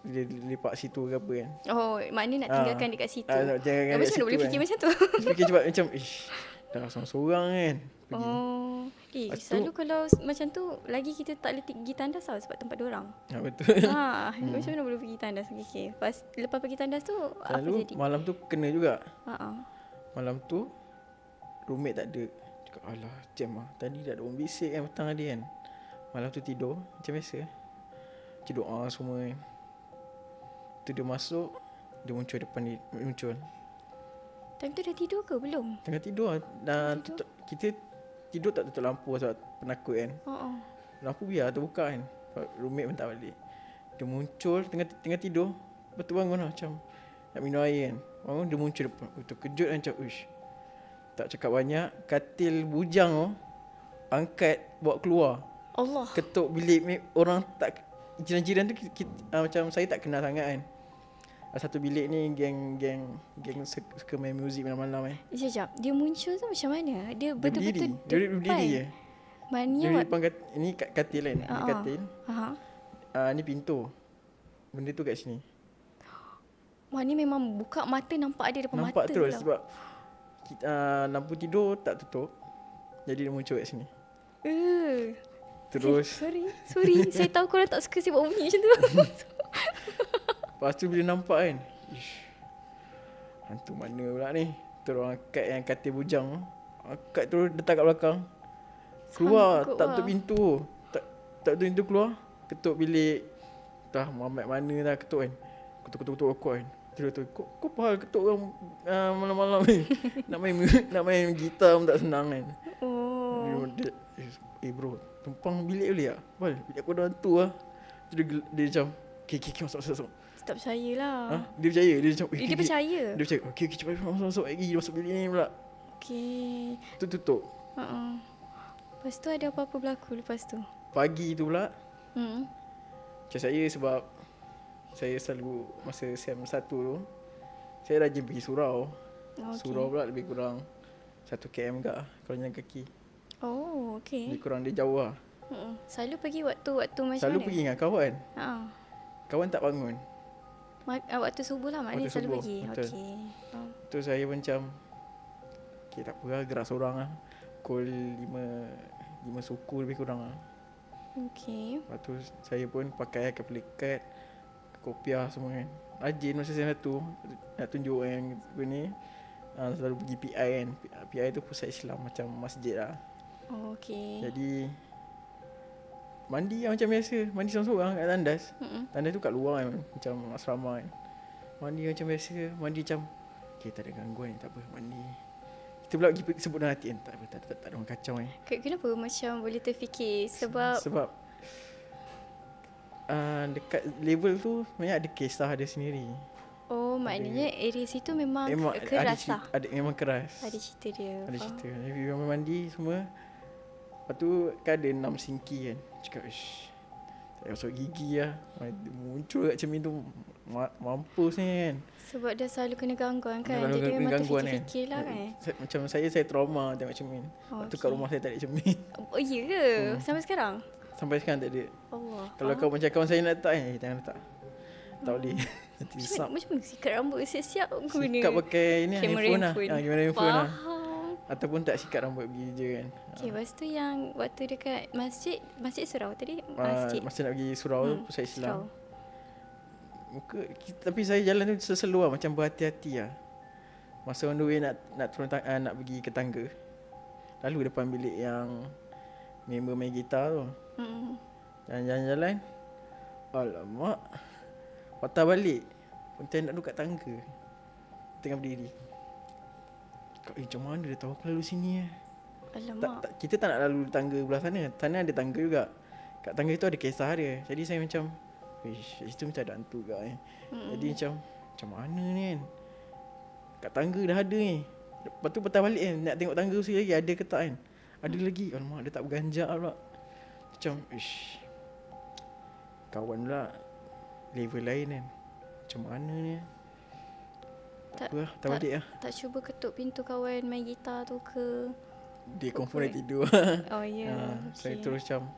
Dia lepak situ ke apa kan. Oh, maknanya nak tinggalkan dekat situ. Jangan kat macam situ mana boleh fikir macam tu? Fikir cepat macam dah seorang-seorang kan. Pergi. Selalu kalau macam tu lagi kita tak boleh pergi tandas tau sebab tempat diorang. Betul. Macam mana boleh pergi tandas? Okay. Lepas pergi tandas tu apa jadi? Malam tu kena juga. Malam tu roommate tak ada. Cakap alah jam lah. Tadi dah ada orang bisik kan petang tadi kan. Malam tu tidur macam biasa. Baca doa semua kan. Tu dia masuk, dia muncul depan ni, muncul. Time tu dah tidur ke belum? Tengah tidur lah. Kita tidur tak tutup lampu sebab penakut kan. Lampu biar terbuka kan. Roommate pun tak balik. Dia muncul tengah tidur. Lepas tu bangun lah macam nak minum air kan. Bangun dia muncul depan. Terkejut kan macam tak cakap banyak. Katil bujang tu angkat bawa keluar. Allah. Ketuk bilik orang tak. Jiran-jiran tu macam saya tak kenal sangat kan. Satu bilik ni geng suka main muzik malam-malam kan. Sekejap, dia muncul tu macam mana? Dia betul-betul Dia berdiri je. Maknanya ini katil kan. Ini katil. Ni pintu. Benda tu kat sini. Maknanya memang buka mata nampak ada depan mata. Nampak terus sebab lampu tidur tak tutup. Jadi dia muncul kat sini. Terus Sorry saya tahu korang tak suka saya buat bunyi macam tu. Lepas tu bila nampak kan, hantu mana pula ni. Terus angkat yang katil bujang, angkat terus letak kat belakang. Keluar, tak tutup pintu. Tak tutup pintu keluar. Ketuk bilik. Entah Muhammad mana dah ketuk kan. Ketuk rokok kan. Terus tu, kau apa hal ketuk orang malam-malam ni. nak main gitar pun tak senang kan. Bro, tumpang bilik boleh tak? Bilik aku ada hantu lah. Dia macam Okay, masuk. Tak percayalah. Dia percaya. Dia macam dia percaya. Dia percaya. Okay, cepat masuk lagi. Dia masuk bilik ni pula. Okay. Tu tutup. Lepas tu ada apa-apa berlaku lepas tu? Pagi tu pula. Macam saya sebab saya selalu masa SEM 1 tu saya rajin pergi surau. Surau pula lebih kurang 1 km ke kalau jalan kaki. Oh, okay. Lebih kurang dia jauh lah. Selalu pergi waktu macam selalu mana? Pergi dengan kawan. Kawan tak bangun. Waktu subuh lah maknanya waktu selalu subuh, pergi. betul. Okay. Tu saya macam okay, tak apa lah, gerak seorang lah. Pukul 5 suku lebih kurang lah. Okay. Lepas tu saya pun pakai kepelikat, kopiah semua kan. Rajin masa saya tu nak tunjuk yang ni. Selalu pergi PI kan. PI tu pusat Islam macam masjid lah. Oh, okay. Jadi mandi lah macam biasa. Mandi seorang-seorang kat tandas. Tandas tu kat luar kan. Macam asrama kan. Mandi macam biasa. Mandi macam okay, tak ada gangguan ni. Tak apa, mandi. Kita pula pergi sebut dalam hati kan. Tak ada orang kacau kan. Kenapa macam boleh terfikir? Sebab dekat level tu sebenarnya ada kisah dia sendiri. Oh, maknanya area situ memang keras lah. Memang keras. Ada cerita dia. Ada cerita. Jadi memang mandi semua. Lepas tu kan ada 6 sinki kan. Cakap tak masuk gigi lah. Muncul kat cermin tu mampus ni kan. Sebab dia selalu kena gangguan kan. Jadi memang terfikir-fikir lah kan. Macam saya trauma tengok cermin. Lepas tu kat rumah saya tak ada cermin. Oh iya ke? Sampai sekarang? Sampai sekarang tak ada. Allah. Kalau kau macam kawan saya nak letak jangan letak. Tak boleh. Nanti isap. Macam mana sikat rambut siap-siap guna? Sikat pakai ni kamera handphone lah. handphone. Kamera handphone lah. Faham. Ataupun tak sikat rambut pergi je kan. Okay, lepas tu yang waktu dekat masjid surau tadi, Masa nak pergi surau tu pusat Islam. surau. Tapi saya jalan tu seseluar macam berhati-hati lah. Masa on the way nak turun nak pergi ke tangga. Lalu depan bilik yang member main gitar tu. Jalan-jalan. Alamak. Patah balik. Pontianak tu kat tangga. Tengah berdiri. Macam mana dia tahu aku lalu sini Alamak. Kita tak nak lalu tangga belah sana. Sana ada tangga juga. Kat tangga tu ada kisah dia. Jadi saya macam, itu macam ada hantu juga Jadi macam mana ni kan. Kat tangga dah ada ni. Lepas tu patah balik kan. Nak tengok tangga tu lagi ada ke tak kan. Ada lagi. Alamak, dia tak berganjak pula. Macam kawan pula level lain kan. Macam mana ni. Tak balik lah. Tak cuba ketuk pintu kawan main gitar tu ke? Dia confirm dah tidur. Oh ya. Yeah. Saya terus macam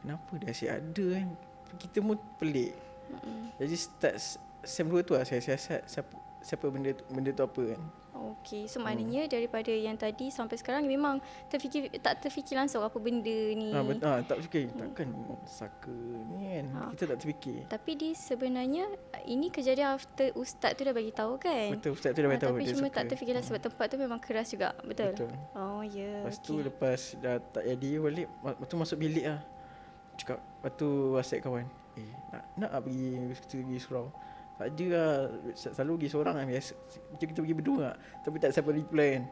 kenapa dia asyik ada kan. Kita pun pelik. Jadi start sem 2 tu lah saya siasat siapa benda tu apa kan. Okey, so maknanya daripada yang tadi sampai sekarang memang tak terfikir langsung apa benda ni. Tak fikir takkan saka ni kan. Kita tak terfikir. Tapi dia sebenarnya ini kejadian after ustaz tu dah bagi tahu kan. Betul, ustaz tu dah bagi tahu. Tapi cuma tak terfikirlah sebab tempat tu memang keras juga. Betul. Oh ya. Yeah. Lepas tu lepas dah tak jadi balik, lepas tu masuk bilik lah. Cakap, lepas tu WhatsApp kawan. Nak pergi surau. Tak je lah. Selalu pergi seorang kan. Biasa kita pergi berdua lah. Tapi tak siapa reply kan.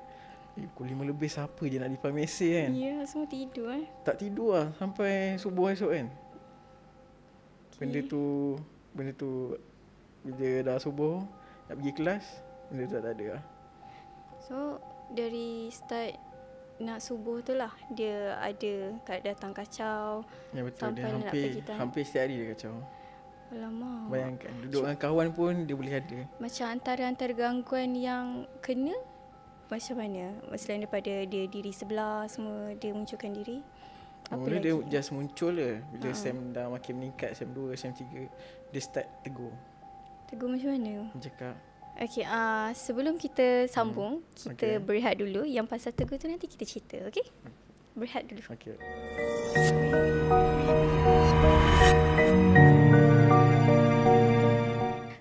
Pukul 5 lebih siapa je nak reply mesej kan. Ya, semua tidur Tak tidur lah sampai subuh esok kan. Benda tu bila dah subuh nak pergi kelas, benda tu tak ada lah. So dari start nak subuh tu lah dia ada datang kacau. Ya betul, sampai dia hampir setiap hari dia kacau. Alamak. Bayangkan duduk dengan kawan pun dia boleh ada. Macam antara gangguan yang kena macam mana? Selain daripada dia diri sebelah semua dia munculkan diri. Apa mula lagi? Dia just muncul je. Bila SEM dah makin meningkat, SEM 2, SEM 3, dia start tegur. Tegur macam mana? Dia cakap, okay, sebelum kita sambung, kita berehat dulu. Yang pasal tegur tu nanti kita cerita, okay? Berehat dulu. Okay.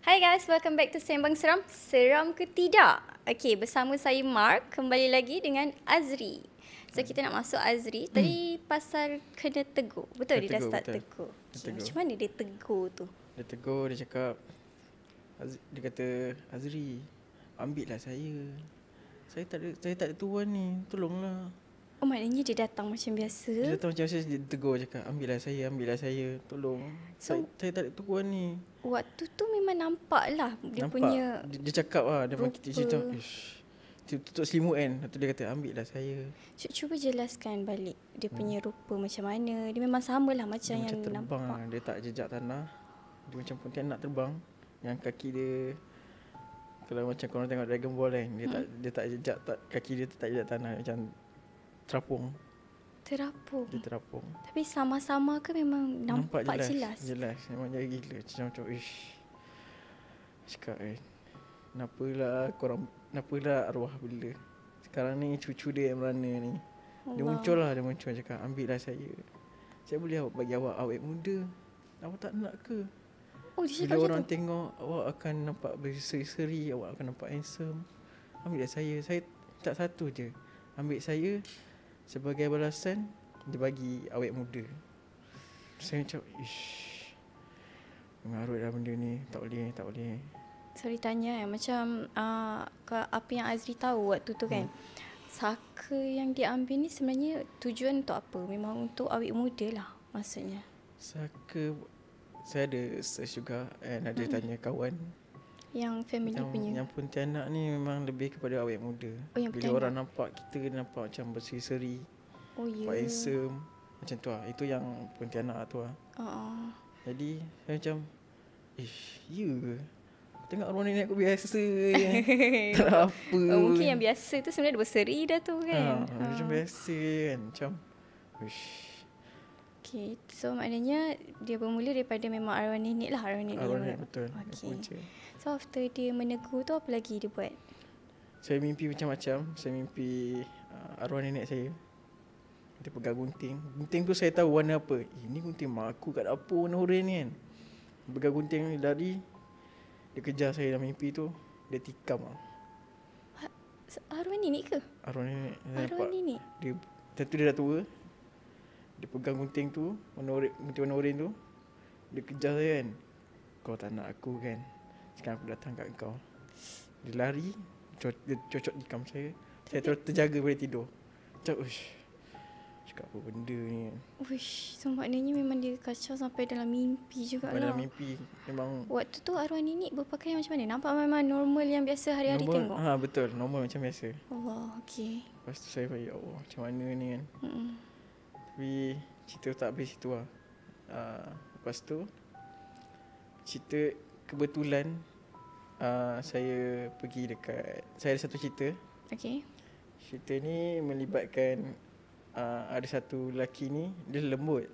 Hai guys, welcome back to Sembang Seram. Seram ke tidak? Okay, bersama saya Mark, kembali lagi dengan Azri. So kita nak masuk Azri. Tadi pasal kena tegur. Betul dia dah start tegur. Okay, macam mana dia tegur tu? Dia tegur, dia cakap, dia kata, Azri, ambil lah saya. Saya tak ada tuan ni, tolonglah. Oh, maknanya dia datang macam biasa. Dia datang macam biasa, dia tegur, cakap, ambil lah saya, tolong. So, saya tak ada tuan ni. Waktu tu memang nampak lah dia punya dia cakap lah, dia macam dia tutup selimut kan. Lepas tu dia kata, ambil lah saya. Cuba jelaskan balik dia punya rupa macam mana. Dia memang sama lah macam dia yang macam terbang nampak. Lah. Dia tak jejak tanah. Dia macam pontianak terbang. Yang kaki dia, kalau macam korang tengok Dragon Ball kan, dia tak jejak, kaki dia tak jejak tanah. Macam terapung. Dia terapung. Tapi sama-sama ke memang nampak jelas? Jelas. Memang jadi gila. Macam cakap Kenapalah arwah bila sekarang ni cucu dia yang merana ni. Dia muncul cakap, ambil lah saya boleh bagi awak awet muda. Awak tak nak ke? Oh, dia bila orang tengok awak akan nampak berseri-seri, awak akan nampak handsome. Ambil lah saya tak satu je. Ambil saya, sebagai balasan dia bagi awet muda. Saya macam mengarut dah benda ni. Tak boleh. Sorry tanya macam apa yang Azri tahu waktu tu kan, saka yang dia ambil ni sebenarnya tujuan untuk apa? Memang untuk awet muda lah maksudnya. Saka, saya ada search juga and ada tanya kawan yang family punya. Yang pontianak ni memang lebih kepada awet muda. Bila orang nampak kita, nampak macam berseri-seri, nampak handsome macam tu lah. Itu yang pontianak tu lah. Jadi saya macam ya ke? Tengok orang ni aku biasa je. Tak ada apa. Mungkin yang biasa tu sebenarnya berseri dah tu kan. Macam biasa kan. Macam Okay, so maknanya dia bermula daripada memang arwah nenek lah. Arwah nenek. Betul. Okay. So after dia menegur tu, apa lagi dia buat? Saya mimpi macam-macam. Saya mimpi arwah nenek saya. Dia pegang gunting. Gunting tu saya tahu warna apa. Ini gunting mak aku kat dapur warna oranye ni kan. Pegang gunting ni lari. Dia kejar saya dalam mimpi tu. Dia tikam lah. Arwah nenek ke? Arwah nenek. Arwah nenek? Tentu dia dah tua. Dia pegang gunting tu, gunting warna oranye tu. Dia kejar saya kan. Kau tak nak aku kan. Sekarang aku datang kat kau. Dia lari. Dia cocok tikam saya. Saya terus terjaga boleh tidur. Macam cakap apa benda ni kan. Uish, so maknanya memang dia kacau sampai dalam mimpi jugalah. Dalam mimpi memang. Waktu tu arwah nenek berpakaian macam mana? Nampak memang normal yang biasa hari-hari tengok? Betul, normal macam biasa. Allah, okey. Lepas tu saya ya Allah, macam mana ni kan. Tapi cerita tak habis situ lah. Lepas tu cerita kebetulan saya pergi dekat, saya ada satu cerita. Okey. Cerita ni melibatkan ada satu lelaki ni, dia lembut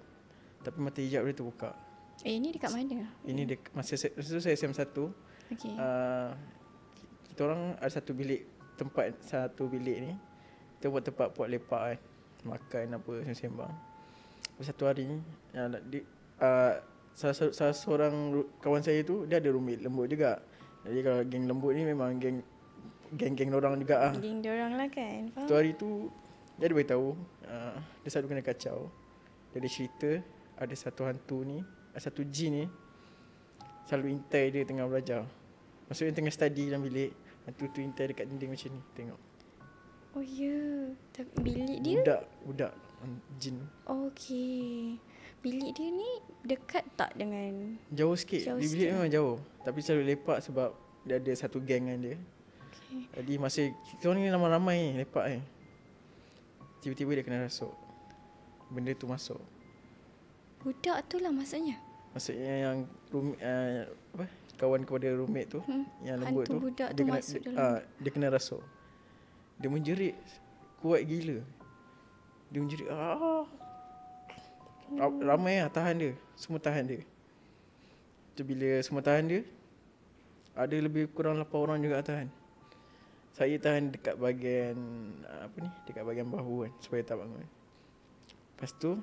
tapi mata hijab dia terbuka. Ini dekat mana? Ini masa tu saya SM1. Okey. Kita orang ada satu bilik ni. Kita buat tempat buat lepak kan. Makan apa sembang. Satu hari salah seorang kawan saya tu, dia ada roommate lembut juga. Jadi kalau geng lembut ni memang geng orang juga lah. Geng diorang lah kan. Faham? Satu hari tu dia ada beritahu dia selalu kena kacau. Dia ada cerita ada satu hantu ni, satu jin ni selalu intai dia tengah belajar. Maksudnya tengah study dalam bilik, hantu tu intai dekat dinding macam ni, tengok. Oh ya, bilik dia? Budak jin. Okey. Bilik dia ni dekat tak dengan? Jauh sikit. Di bilik memang jauh. Tapi selalu lepak sebab dia ada satu geng dengan dia. Okay. Jadi masa kita orang ni ramai-ramai lepak ni, tiba-tiba dia kena rasuk. Benda tu masuk. Budak tu lah maksudnya? Maksudnya yang kawan kepada roommate tu, yang lembut hantu tu, budak dia tu kena, masuk dalam. dia kena rasuk. Dia menjerit kuat gila. Dia menjerit ramai lah tahan dia. Semua tahan dia. Tu bila semua tahan dia, ada lebih kurang 8 orang juga tahan. Saya tahan dekat bahagian dekat bahagian bahu kan, supaya tak bangun. Lepas tu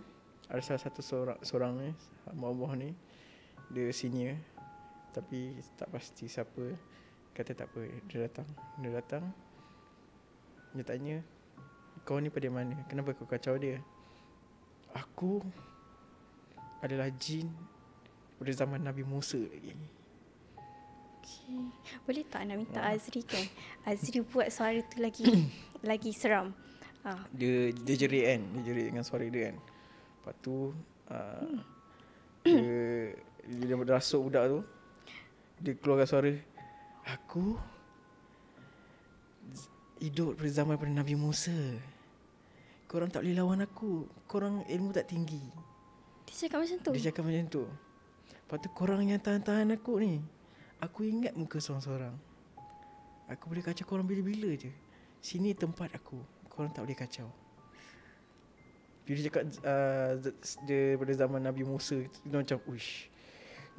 ada salah satu seorang ni, bawah ni, dia senior tapi tak pasti siapa. Kata tak apa, dia datang. Dia tanya, kau ni pada mana? Kenapa kau kacau dia? Aku adalah jin pada zaman Nabi Musa lagi. Okay. Boleh tak nak minta Azri kan? Azri buat suara tu lagi seram. Dia jerit kan, dia jerit dengan suara dia kan. Lepas tu dia rasuk budak tu. Dia keluarkan suara, aku hidup pada zaman pada Nabi Musa. Korang tak boleh lawan aku. Korang ilmu tak tinggi. Dia cakap macam tu? Dia cakap macam tu. Lepas tu korang yang tahan-tahan aku ni, aku ingat muka seorang-seorang. Aku boleh kacau korang bila-bila je. Sini tempat aku. Korang tak boleh kacau. Bila dia cakap daripada zaman Nabi Musa, dia macam, uish,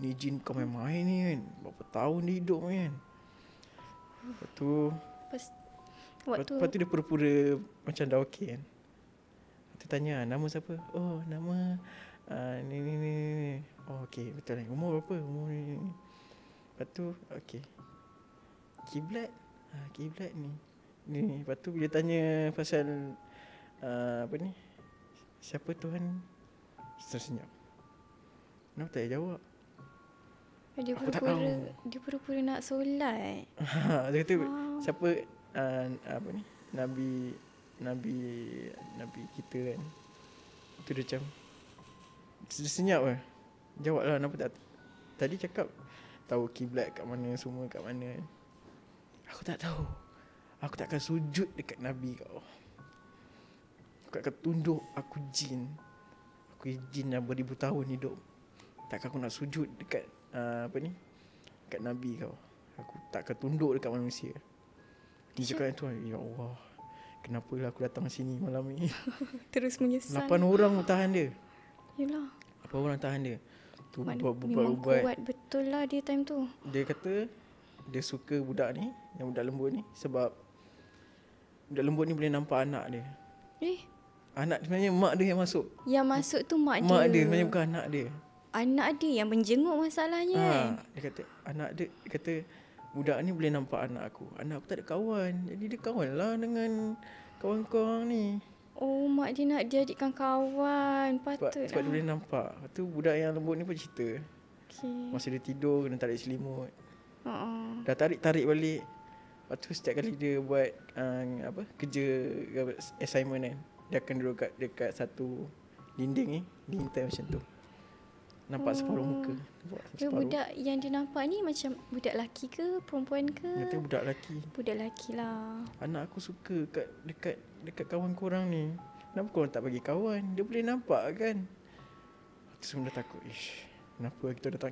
ni jin kau main-main ni kan. Berapa tahun dia hidup kan. Lepas tu dia pura-pura macam dah okey kan. Dia tanya, nama siapa? Oh, nama ni. Oh, okey, betul ni. Umur berapa? Umur ni. Lepas tu, okey. Kiblat? Kiblat ni. Lepas tu dia tanya pasal siapa Tuhan? Senyap. Kenapa tak jawab? Dia pura-pura nak solat. Dia kata siapa Nabi kita kan. Tu dia macam dia senyap lah. Jawab lah, kenapa tak tadi cakap tahu kiblat kat mana, semua kat mana kan. Aku tak tahu. Aku tak akan sujud dekat Nabi kau. Aku akan tunduk. Aku jin yang beribu tahun hidup. Takkan aku nak sujud dekat dekat Nabi kau. Aku tak akan tunduk dekat manusia. Dia cakap tu, ya Allah, kenapalah aku datang sini malam ni. Terus menyesal. 8 orang tahan dia. Yelah. Apa orang tahan dia? Tu Memang buat. kuat betul lah dia time tu. Dia kata dia suka budak ni, yang budak lembut ni, sebab budak lembut ni boleh nampak anak dia. Anak sebenarnya mak dia yang masuk. Yang masuk tu mak dia. Mak dia sebenarnya bukan anak dia. Anak dia yang menjenguk masalahnya kan. Dia kata anak dia kata budak ni boleh nampak anak aku. Anak aku tak ada kawan. Jadi dia kawan lah dengan kawan-kawan ni. Oh, mak dia nak jadikan kawan. Patut Sebab dia boleh nampak. Lepas tu budak yang lembut ni pun cerita. Masa dia tidur kena tarik selimut. Dah tarik balik. Lepas tu setiap kali dia buat kerja assignment kan, dia akan duduk dekat satu dinding ni, diintai macam tu. Nampak separuh muka. Budak yang dia nampak ni macam budak lelaki ke perempuan ke? Kata budak lelaki. Budak lelaki lah. Anak aku suka dekat kawan korang ni. Kenapa korang tak bagi kawan? Dia boleh nampak kan? Tu semua dah takut.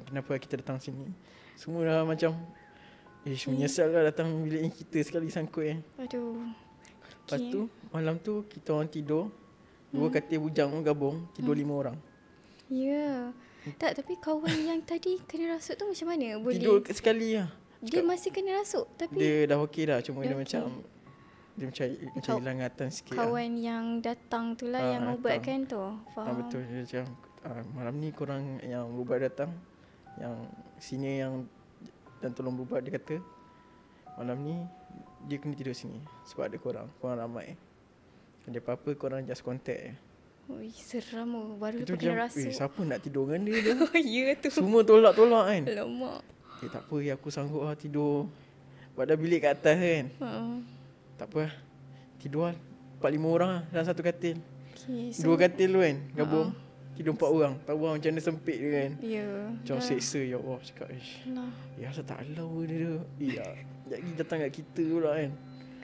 Kenapa kita datang sini? Semua dah macam menyesal lah datang bilik kita sekali sangkut Aduh. Lepas tu malam tu kita orang tidur, 2 katil bujang gabung, tidur 5 orang. Ya. Tak, tapi kawan yang tadi kena rasuk tu macam mana? Boleh Tidur sekali lah. Dia masih kena rasuk tapi Dia dah okey dah, cuma dia okey. macam hilang ingatan sikit kawan yang datang tu lah yang ubatkan tu. Faham. Betul. Dia macam malam ni korang yang ubat datang, yang senior yang dan tolong berubat, dia kata malam ni dia kena tidur sini sebab ada korang ramai. Ada apa-apa korang just contact. Ui, seram oh. Baru Itu lepas kena rasuk. siapa nak tidur dengan dia dah? Ya tu. Semua tolak-tolak kan. Alamak. Tak apa, aku sanggup lah tidur. Sebab dah bilik kat atas kan. Tak apa lah. Tidur lah 4-5 orang lah dalam satu katil. Okay, 2 katil tu kan gabung. Tidur 4 orang. Tahu lah macam mana sempit dia kan. Ya. Macam seksa, ya Allah. Cakap ya asal tak halau dia. Ya lagi datang kat kita pula kan.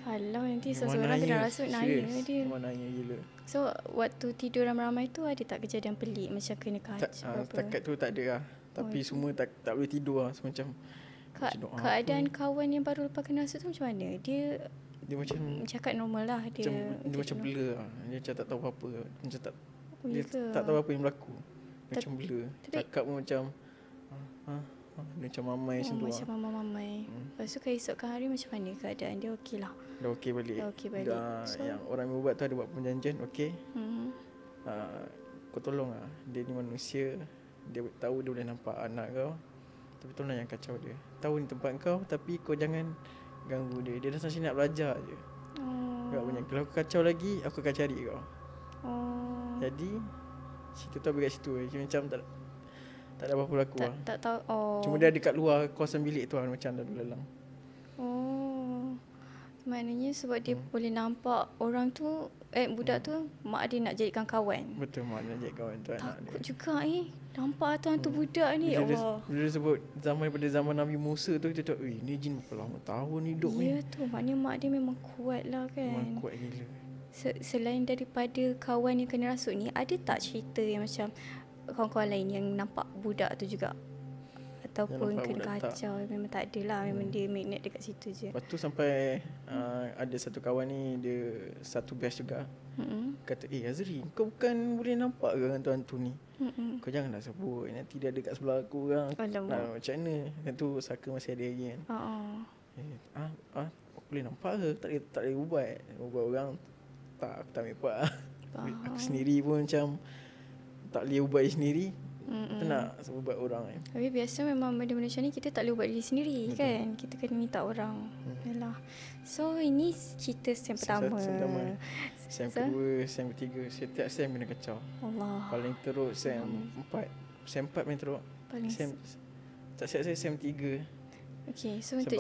Kalau nanti seseorang kena rasuk nanya dia. Memang nanya gila. So waktu tidur ramai-ramai tu ada tak kejadian pelik macam kena kacau apa? Setakat tu tak ada lah. Tapi semua tak boleh tidur lah. Semacam keadaan kawan yang baru lepas kena rasuk tu macam mana? Dia macam cakap normal lah. Dia macam blur lah. Dia macam tak tahu apa-apa. Macam tak dia ke? tak tahu apa yang berlaku. Macam blur. Cakap pun macam dia macam mamai macam tu macam mamai. Lepas tu keesokan hari macam mana keadaan dia? Okey lah. Dah okey balik. Dah, so, yang orang yang ubat tu ada buat perjanjian. Okey. Kau tolong lah. Dia ni manusia. Dia tahu dia boleh nampak anak kau. Tapi tolong jangan kacau dia. Tahu ni tempat kau, tapi kau jangan ganggu dia. Dia datang sini nak belajar je. Kalau aku kacau lagi, aku akan cari kau. Jadi situ tu habis kat situ. Macam tak ada apa-apa berlaku lah. Tak tahu. Cuma dia dekat luar kawasan bilik tu lah, macam dah lalang. Maknanya sebab dia boleh nampak orang tu, budak tu mak dia nak jadikan kawan. Betul, mak dia nak jadikan kawan tu anak dia. Takut juga nampak tu hantu budak ni. Allah. Bila dia sebut daripada zaman Nabi Musa tu, kita cakap, ni jin berapa lama tahun hidup ni. Ya tu, maknanya mak dia memang kuat lah kan. Memang kuat gila. Selain daripada kawan yang kena rasuk ni, ada tak cerita yang macam kawan-kawan lain yang nampak budak tu juga? Ataupun kena kacau? Memang tak ada lah. Memang dia magnet dekat situ je. Lepas tu sampai ada satu kawan ni, dia satu batch juga. Kata, Azri, kau bukan boleh nampak ke hantu-hantu ni? Kau janganlah sebut, nanti dia ada kat sebelah aku orang. Macam mana? Kan tu Saka masih ada lagi kan. Aku boleh nampak ke? Tak boleh ubat orang. Tak, aku tak ambil part lah. Aku sendiri pun macam tak boleh ubat diri sendiri. Tak nak ubat orang kan. Tapi biasa memang benda-benda macam ni kita tak boleh ubat diri sendiri kan. Kita kena minta orang. Yalah. So ini cerita sem pertama. Sem kedua, sem ketiga. Setiap sem kena kacau. Allah. Paling teruk sem 4. Sem 4 paling teruk. Tak siap saya sem 3. Okay, so untuk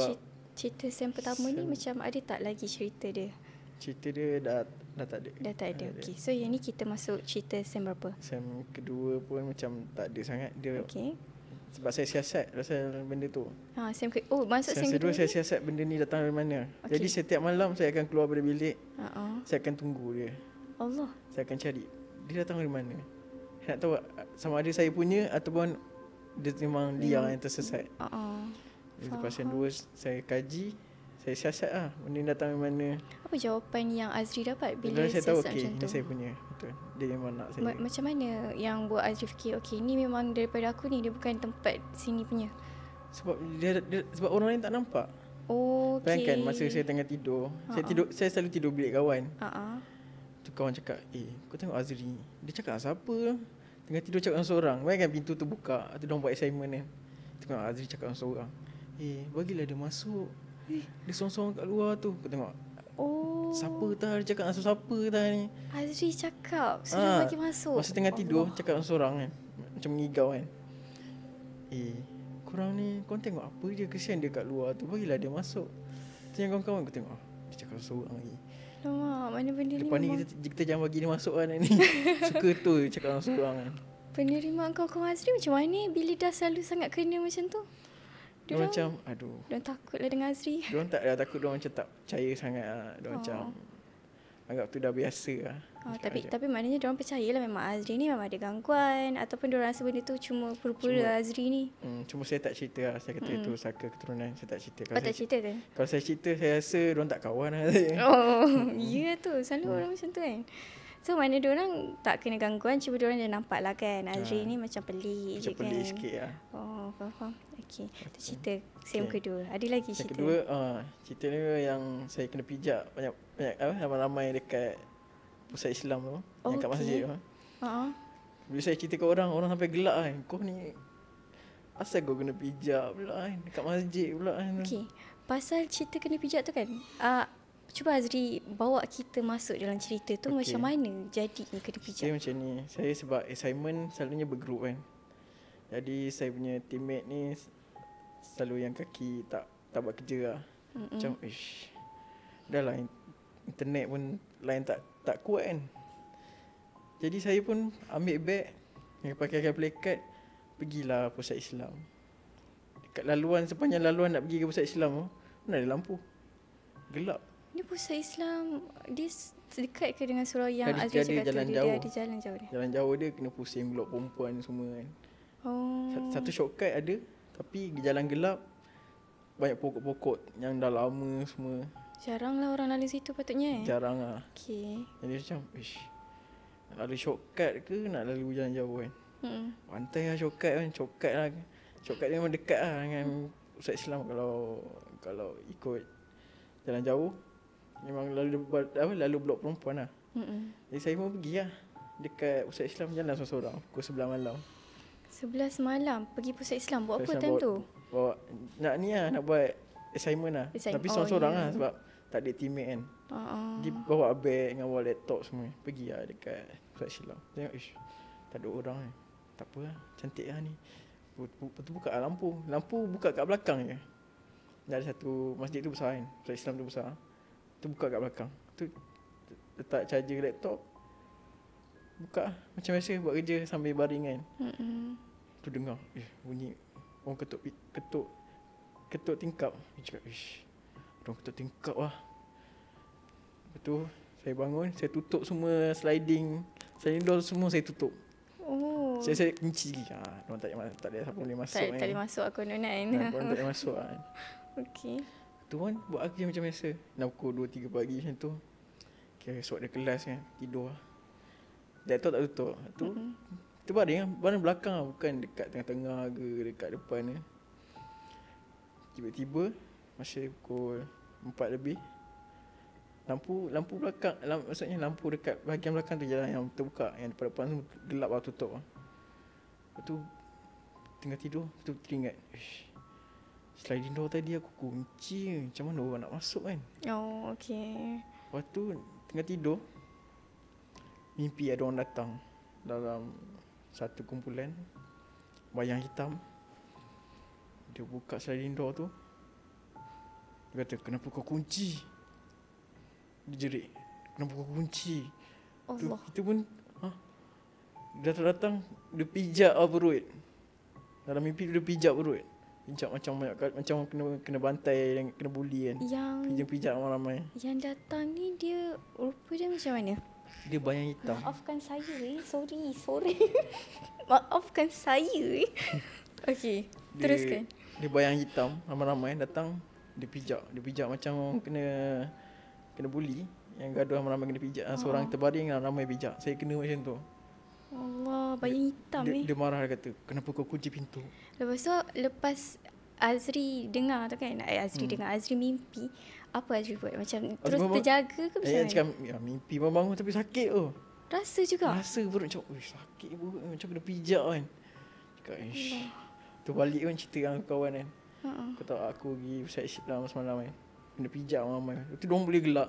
cerita sem pertama ni macam ada tak lagi cerita dia? Cerita dia dah tak ada. Dah tak ada. Okey. So yang ni kita masuk cerita sem berapa? Sem kedua pun macam tak ada sangat dia. Okey. Sebab saya siasat pasal benda tu. Sem masuk sem kedua. Saya siasat benda ni datang dari mana. Okay. Jadi setiap malam saya akan keluar dari bilik. Saya akan tunggu dia. Allah. Saya akan cari dia datang dari mana. Saya nak tahu sama ada saya punya ataupun dia memang dia yang tersesat. Jadi pasal dua saya kaji, Saya siasat lah. Benda ni datang dari mana. Apa jawapan yang Azri dapat bila Saya tahu siasat okey, macam ini tu? saya punya. Betul. Dia memang nak saya. Macam mana yang buat Azri fikir, okey ni memang daripada aku ni, dia bukan tempat sini punya? Sebab sebab orang lain tak nampak. Oh, okey. Bayangkan masa saya tengah tidur, saya selalu tidur bilik kawan. Tu kawan cakap, kau tengok Azri. Dia cakap siapa? Tengah tidur cakap seorang. Bayangkan pintu tu buka, tu diorang buat assignment kan. Tengok Azri cakap seorang. Bagilah dia masuk. Dia sorang-sorang kat luar tu. Kau tengok. Oh. Siapa tah? Dia cakap siapa tah ni? Azri cakap suruh bagi masuk. Masa tengah tidur cakap seorang kan. Macam mengigau kan. Korang ni, korang tengok apa je, kesian dia kat luar tu. Bagilah dia masuk. Tu yang kawan-kawan aku tengok. Dia cakap seorang lagi. Lama, mana benda ni lepas ni memang kita jangan bagi dia masuk kan ni. Suka tu cakap seorang kan. penerimaan kawan-kawan Azri macam mana bila dah selalu sangat kena macam tu? Dia macam aduh. Diorang takutlah dengan Azri. Diorang tak ada takut, diorang macam tak percaya sangat lah. Diorang macam anggap tu dah biasa lah. Tapi maknanya diorang percayalah memang Azri ni memang ada gangguan, ataupun diorang rasa benda tu cuma pura-pura Azri ni. Cuma saya tak cerita lah. Saya kata itu saka keturunan. Saya tak cerita. Tak cerita kan? Kalau saya cerita, saya rasa diorang tak kawan lah saya. Ya tu. Selalu orang macam tu kan. So mana diorang tak kena gangguan, cuma diorang dah nampak lah kan Azri ni macam pelik je kan. Macam pelik sikit lah. Faham. Okey. Itu cerita Sam kedua. Ada lagi cerita? Yang kedua, cerita ni yang saya kena pijak banyak ramai-ramai dekat pusat Islam tu, yang kat masjid tu. Bila saya cerita ke orang sampai gelak kan. Kau ni asal kau kena pijak pula kan dekat masjid pula kan. Okey. Pasal cerita kena pijak tu kan. Cuba Azri bawa kita masuk dalam cerita tu, macam mana jadinya kena pijak. Saya macam ni. Saya sebab assignment selalunya bergroup kan. Jadi saya punya teammate ni selalu yang kaki tak buat kerja lah. Macam dah lah internet pun line tak kuat kan. Jadi saya pun ambil beg yang pakai plakat, pergilah pusat Islam. Dekat laluan, sepanjang laluan nak pergi ke pusat Islam tu, mana ada lampu. Gelap. Ni pusat Islam, dia dekat ke dengan surau yang Dia Azri cakap jalan tu? jauh. Dia ada jalan jauh dia. Jalan jauh dia kena pusing blok perempuan semua kan. Satu shortcut ada, tapi jalan gelap, banyak pokok-pokok yang dah lama semua. Jarang lah orang lalu situ patutnya. Jarang lah. Okey. Jadi macam nak lalu shortcut ke nak lalu jalan jauh kan. Pantai lah shortcut kan. Shortcut dia memang dekat lah dengan pusat Islam. Kalau ikut jalan jauh, memang lalu blok perempuan lah. Jadi saya pun pergi lah dekat pusat Islam, jalan seorang-seorang pukul 11 malam. 11 malam pergi pusat Islam. Buat apa time tu? Bawa nak buat assignment lah. Tapi seorang-seorang lah sebab tak ada teammate kan. Dia bawa beg dengan bawa laptop semua. Pergi lah dekat pusat Islam. Tengok tak ada orang kan. Tak apa lah, cantik lah ni. Lepas tu buka lah lampu. Lampu buka kat belakang je. Ada satu masjid tu besar kan. Pusat Islam tu besar. Tu buka kat belakang. Tu letak charger laptop. Buka lah. Macam biasa buat kerja sambil baring kan. Tu dengar bunyi orang ketuk tingkap. Dia cakap orang ketuk tingkap lah. Lepas tu saya bangun, saya tutup semua sliding door semua saya tutup. Saya kunci lagi. Diorang tak ada siapa boleh masuk kan. Tak boleh masuk aku kan. Diorang tak boleh masuk kan. Okey. Tu kan buat kerja macam biasa. Dah pukul 2-3 pagi macam tu. Okay, esok ada kelas kan. Tidur lah. Laptop tak tutup. Tu baring belakang lah. Bukan dekat tengah-tengah ke dekat depan ni. Tiba-tiba masa pukul 4 lebih, lampu belakang, maksudnya lampu dekat bahagian belakang tu jalan yang terbuka, yang depan tu gelap lah, tutup lah. Lepas tu tengah tidur tu teringat, sliding door tadi aku kunci, macam mana orang nak masuk kan. Okey. Lepas tu tengah tidur, mimpi ada orang datang dalam satu kumpulan, bayang hitam. Dia buka sliding door tu. Dia kata, kenapa kau kunci? Dia jerit, kenapa kau kunci? Allah. Kita pun dia datang, dia pijak perut. Dalam mimpi dia pijak perut. Pijak macam kena bantai dan kena bully kan. Pijak ramai-ramai. Yang datang ni dia rupa dia macam mana? Dia bayang hitam. Maafkan saya sorry. Maafkan saya. Okey, teruskan. Dia bayang hitam ramai-ramai datang Dia pijak macam orang kena bully. Yang gaduh ramai-ramai kena pijak. Seorang terbaring ramai pijak. Saya kena macam tu. Allah, bayang hitam ni. Dia marah, dia kata, kenapa kau kunci pintu? Lepas Azri dengar tu kan, Azri mimpi, apa Azri buat? Macam terus terjaga ke macam mana? Cakap, mimpi bangun tapi sakit tu. Rasa juga? Rasa perut macam, sakit perut macam kena pijak kan. Cakap, tu balik kan cerita dengan kawan kan. Kau tahu aku pergi Ustaz Islam semalam kan. Kena pijak ramai. Lepas tu diorang boleh gelak.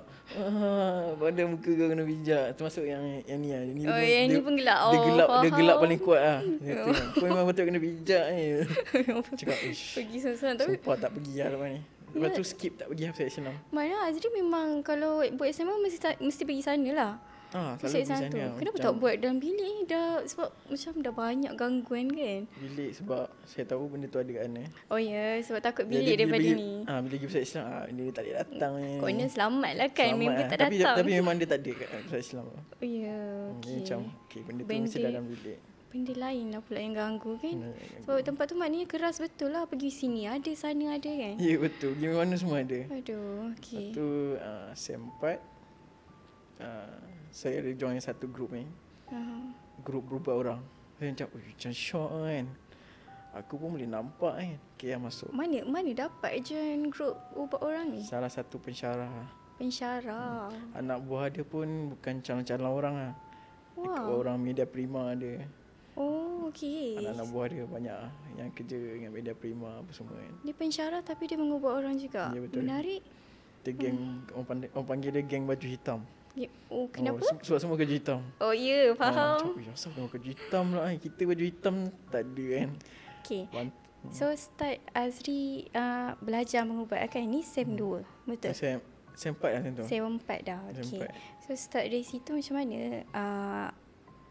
Pada muka kau kena pijak. Termasuk yang ni lah. Yang ni pun gelak. Dia gelak paling kuat lah. Dia kata, kau memang betul kena pijak ni. Cakap, pergi seorang-seorang. Sumpah tak pergi lah lepas ni. Lepas tu skip tak pergi Ustaz Islam. Mana Azri memang kalau buat SMA mesti pergi sana lah. Selalu pergi sana. Kenapa tak buat dalam bilik dah? Sebab macam dah banyak gangguan kan. Bilik sebab saya tahu benda tu ada kat sana. Oh ya, sebab takut bilik daripada ni. Bila pergi Ustaz Islam, dia tak boleh datang ni. Koknya selamat lah kan, member tak datang. Tapi memang dia tak ada kat Ustaz Islam. Oh ya, okey. Macam benda tu mesti dalam bilik. Benda lain lah pula yang ganggu kan. Sebab tempat tu maknanya keras betul lah. Pergi sini ada, sana ada kan. Ya betul, pergi mana semua ada. Aduh, okey. Lepas tu SEM 4 saya ada join satu grup ni. Grup berubah orang. Saya macam shock kan. Aku pun boleh nampak kan KL masuk. Mana dapat join grup ubah orang ni? Salah satu pensyarah. Anak buah dia pun bukan calon-calon orang lah. Wow. Orang Media Prima ada. Oh, okey. Anak-anak buah dia banyak lah yang kerja dengan Media Prima apa semua kan. Dia pensyarah tapi dia mengubah orang juga. Ya, betul. Menarik. Dia geng, orang panggil dia geng baju hitam. Ya, kenapa? Sebab semua kerja hitam. Oh ya, faham. Asal tengok kerja hitam lah. Kita baju hitam tak ada kan. Okay. So start Azri belajar mengubat kan. Ni SEM 2, betul? SEM 4 lah macam tu. SEM 4 dah, okay. So start dari situ macam mana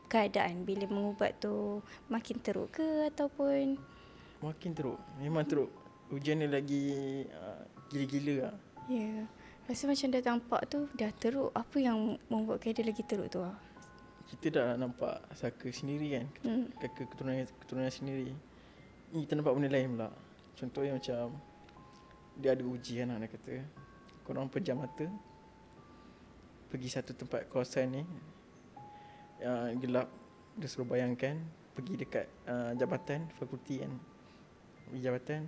keadaan bila mengubat tu? Makin teruk ke ataupun? Makin teruk. Memang teruk. Ujian ni lagi gila-gila lah. Ya. Rasa macam dah nampak tu dah teruk. Apa yang membuat keadaan lagi teruk tu lah? Kita dah nampak saka sendiri kan. Keturunan sendiri. Ni kita nampak benda lain pula. Contohnya macam dia ada ujian lah, dia kata korang pejam mata pergi satu tempat kawasan ni gelap. Dia suruh bayangkan pergi dekat jabatan fakulti kan. Pergi jabatan,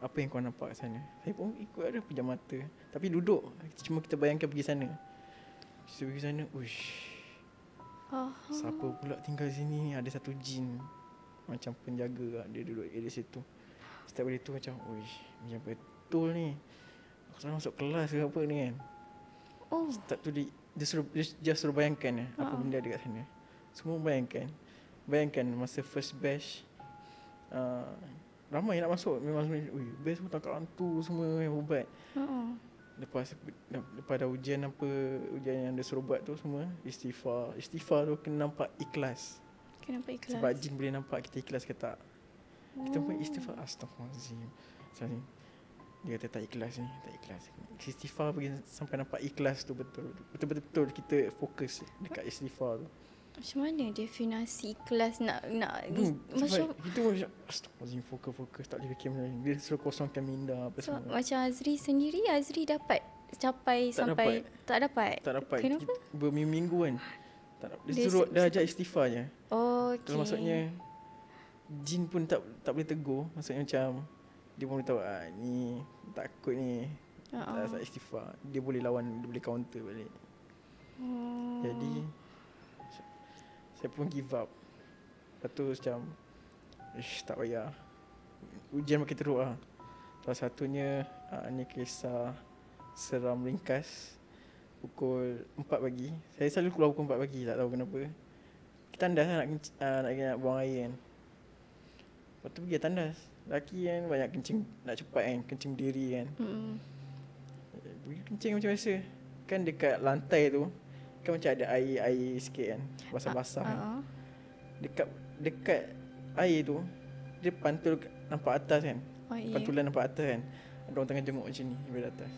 apa yang kau nampak kat sana? Saya pun ikut ada pejam mata. Tapi duduk. Cuma kita bayangkan pergi sana. Kita pergi sana, siapa pula tinggal sini ni? Ada satu jin macam penjaga lah. Dia duduk di situ. Setiap kali tu macam, macam betul ni. Aku salah masuk kelas ke apa ni kan. Start tu dia suruh bayangkan apa benda ada kat sana. Semua bayangkan masa first batch ramai nak masuk. Memang best pun tangkap hantu semua yang ubat. Lepas dah ujian yang dia suruh buat tu semua, istighfar tu kena nampak ikhlas. Sebab jin boleh nampak kita ikhlas ke tak. Kita pun istighfar, astaghfirullahalazim. Dia kata tak ikhlas ni, tak ikhlas. Istighfar bagi sampai nampak ikhlas tu betul-betul kita fokus dekat istighfar tu. Macam mana definisi ikhlas nak macam itu macam astaghfirullahalazim, fokus tak boleh fikir benda lain. Dia suruh kosongkan minda apa semua. Macam Azri sendiri, Azri dapat capai sampai tak dapat. Kenapa? Berminggu kan. Dia suruh dah ajak istighfar je. Okey. Kalau maksudnya jin pun tak boleh tegur. Maksudnya macam dia pun tahu ni takut ni. Tak istighfar. Dia boleh lawan, dia boleh counter balik. Jadi saya pun give up. Lepas tu macam tak payah. Ujian makin teruk lah. Salah satunya ni kisah seram ringkas. Pukul 4 pagi. Saya selalu keluar pukul 4 pagi, tak tahu kenapa. Kita tandas lah nak buang air kan. Lepas tu pergi tandas. Lelaki kan banyak kencing, nak cepat kan, kencing diri kan. Pergi kencing macam biasa. Kan dekat lantai tu kan macam ada air sikit kan, basah-basah kan. Dekat air tu dia pantul nampak atas kan. Pantulan nampak atas kan. Ada orang tengah jenguk macam ni dari atas.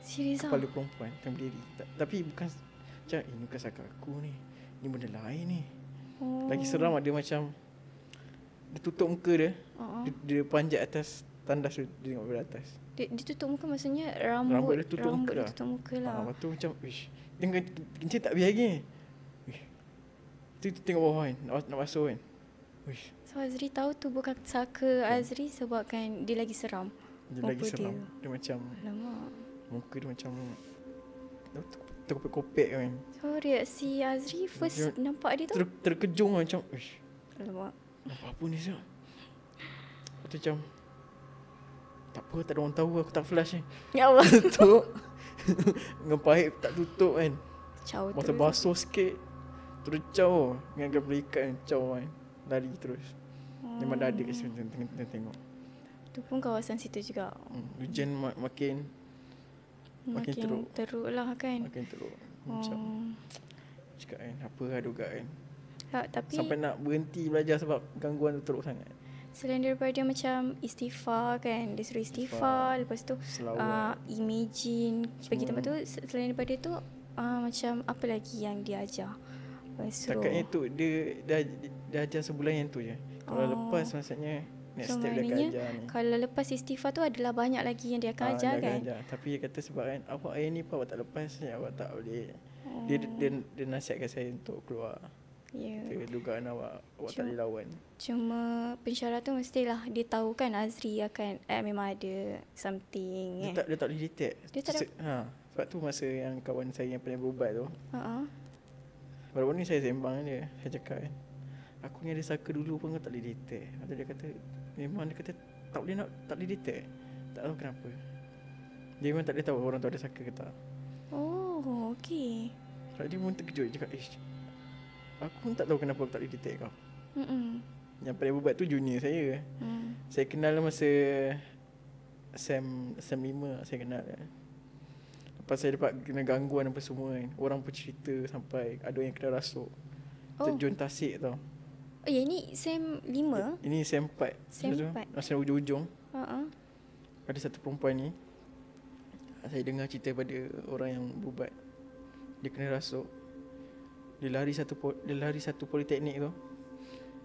Serius kepala perempuan tengah berdiri. Tapi bukan macam ini bukan sakat aku ni. Ni benda lain ni. Lagi seram dia macam dia tutup muka dia. Dia panjat atas tandas tu, dia tengok dari atas. Dia tutup muka maksudnya Rambut dia tutup muka dia lah. tutup muka lah. Lepas tu macam, ish, dia kencing tak biar lagi. Ish. Tu tengok bawah kan, nak basuh kan. Ish. So Azri tahu tu bukan saka Azri sebabkan dia lagi seram. Dia Muka lagi seram. Dia macam, Alamak. muka dia macam terkopek-kopek kan. So reaksi Azri first Dia nampak dia tu? terkejung lah macam, ish, Alamak. apa ni siap. Lepas tu macam, tak apa, tak ada orang tahu aku tak flash ni. Ya Allah. Tutup. Dengan pahit tak tutup kan. Caw Masa terus. basuh sikit, terus caw. Dengan kabel ikat kan, caw kan. Lari terus. Memang dah ada kat situ, tengok. Tu pun kawasan situ juga. Hujan makin teruk lah kan. Makin teruk. Macam cakap kan, apa lah duga kan. Tapi Sampai nak berhenti belajar sebab gangguan tu teruk sangat. selain daripada macam istighfar kan, dia suruh istighfar, lepas tu Selawat. imagine pergi tempat tu. Selain daripada tu macam apa lagi yang dia ajar? Takatnya tu dia dah ajar sebulan yang tu je. Kalau lepas maksudnya next So step dia akan maknanya ajar ni. kalau lepas istighfar tu adalah banyak lagi yang dia akan ajar Dia akan kan. ajar. Tapi dia kata sebab kan awak hari ni awak tak lepas ni, awak tak boleh. Dia nasihatkan saya untuk keluar. Ya. Dugaan awak tak boleh lawan. Cuma pensyarah tu mestilah dia tahu kan Azri akan memang ada something Dia tak boleh detect. Dia tak Sebab tu masa yang kawan saya yang pernah berubat tu, baru-baru ni saya sembang dia. Saya cakap kan, aku ni ada saka dulu pun kau tak boleh detect. Lepas tu dia kata, memang dia kata tak boleh detect. Tak tahu kenapa. Dia memang tak boleh tahu orang tu ada saka ke tak. Oh, okey. Sebab dia pun terkejut. Dia cakap, aku pun tak tahu kenapa aku tak boleh detect kau. Yang paling berubat tu junior saya. Saya kenal masa Sem 5 saya kenal. Lepas saya dapat kena gangguan apa semua kan. Orang pun cerita sampai ada yang kena rasuk. Terjun tasik tau. Oh ya, ni Sem 5? Ini Sem 4. Sem 4. Masa ujung-ujung Uh-uh. ada satu perempuan ni, saya dengar cerita pada orang yang berubat. Dia kena rasuk. Dia lari satu politeknik tu.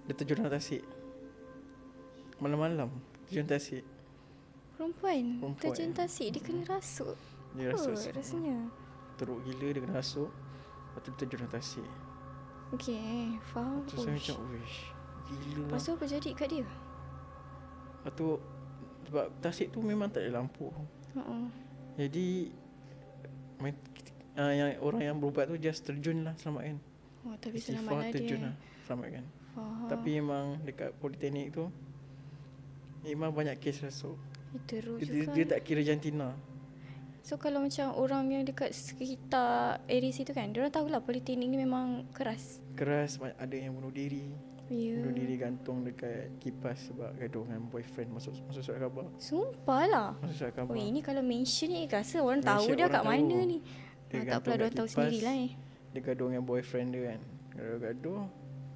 Dia terjun dalam tasik. Malam-malam terjun tasik. Perempuan terjun tasik, dia kena rasuk. Dia rasuk rasanya. teruk gila, dia kena rasuk. Lepas tu dia terjun dalam tasik. Okey, faham. Lepas tu saya macam, wish, gila. Lepas tu apa jadi kat dia? Lepas tu sebab tasik tu memang tak ada lampu. Jadi yang orang yang berubat tu just terjun lah, selamatkan. Oh, tapi Istighfar, selamatlah terjun dia. lah, selamatkan. Faham. Tapi memang dekat politeknik tu memang banyak kes rasuk. Teruk Dia, juga. dia tak kira jantina. So kalau macam orang yang dekat sekitar area situ kan, diorang tahulah politeknik ni memang keras. Keras, ada yang bunuh diri. Ya. Bunuh diri gantung dekat kipas sebab gaduh dengan boyfriend. Masuk surat khabar. Sumpah lah. Masuk surat khabar. Oh, ini kalau mention ni rasa orang tahu Mention dia orang kat mana tahu. ni. Dia Tak gantung apalah, kat diorang tahu kipas. sendirilah ni. Dia gaduh dengan boyfriend dia kan. Gaduh-gaduh.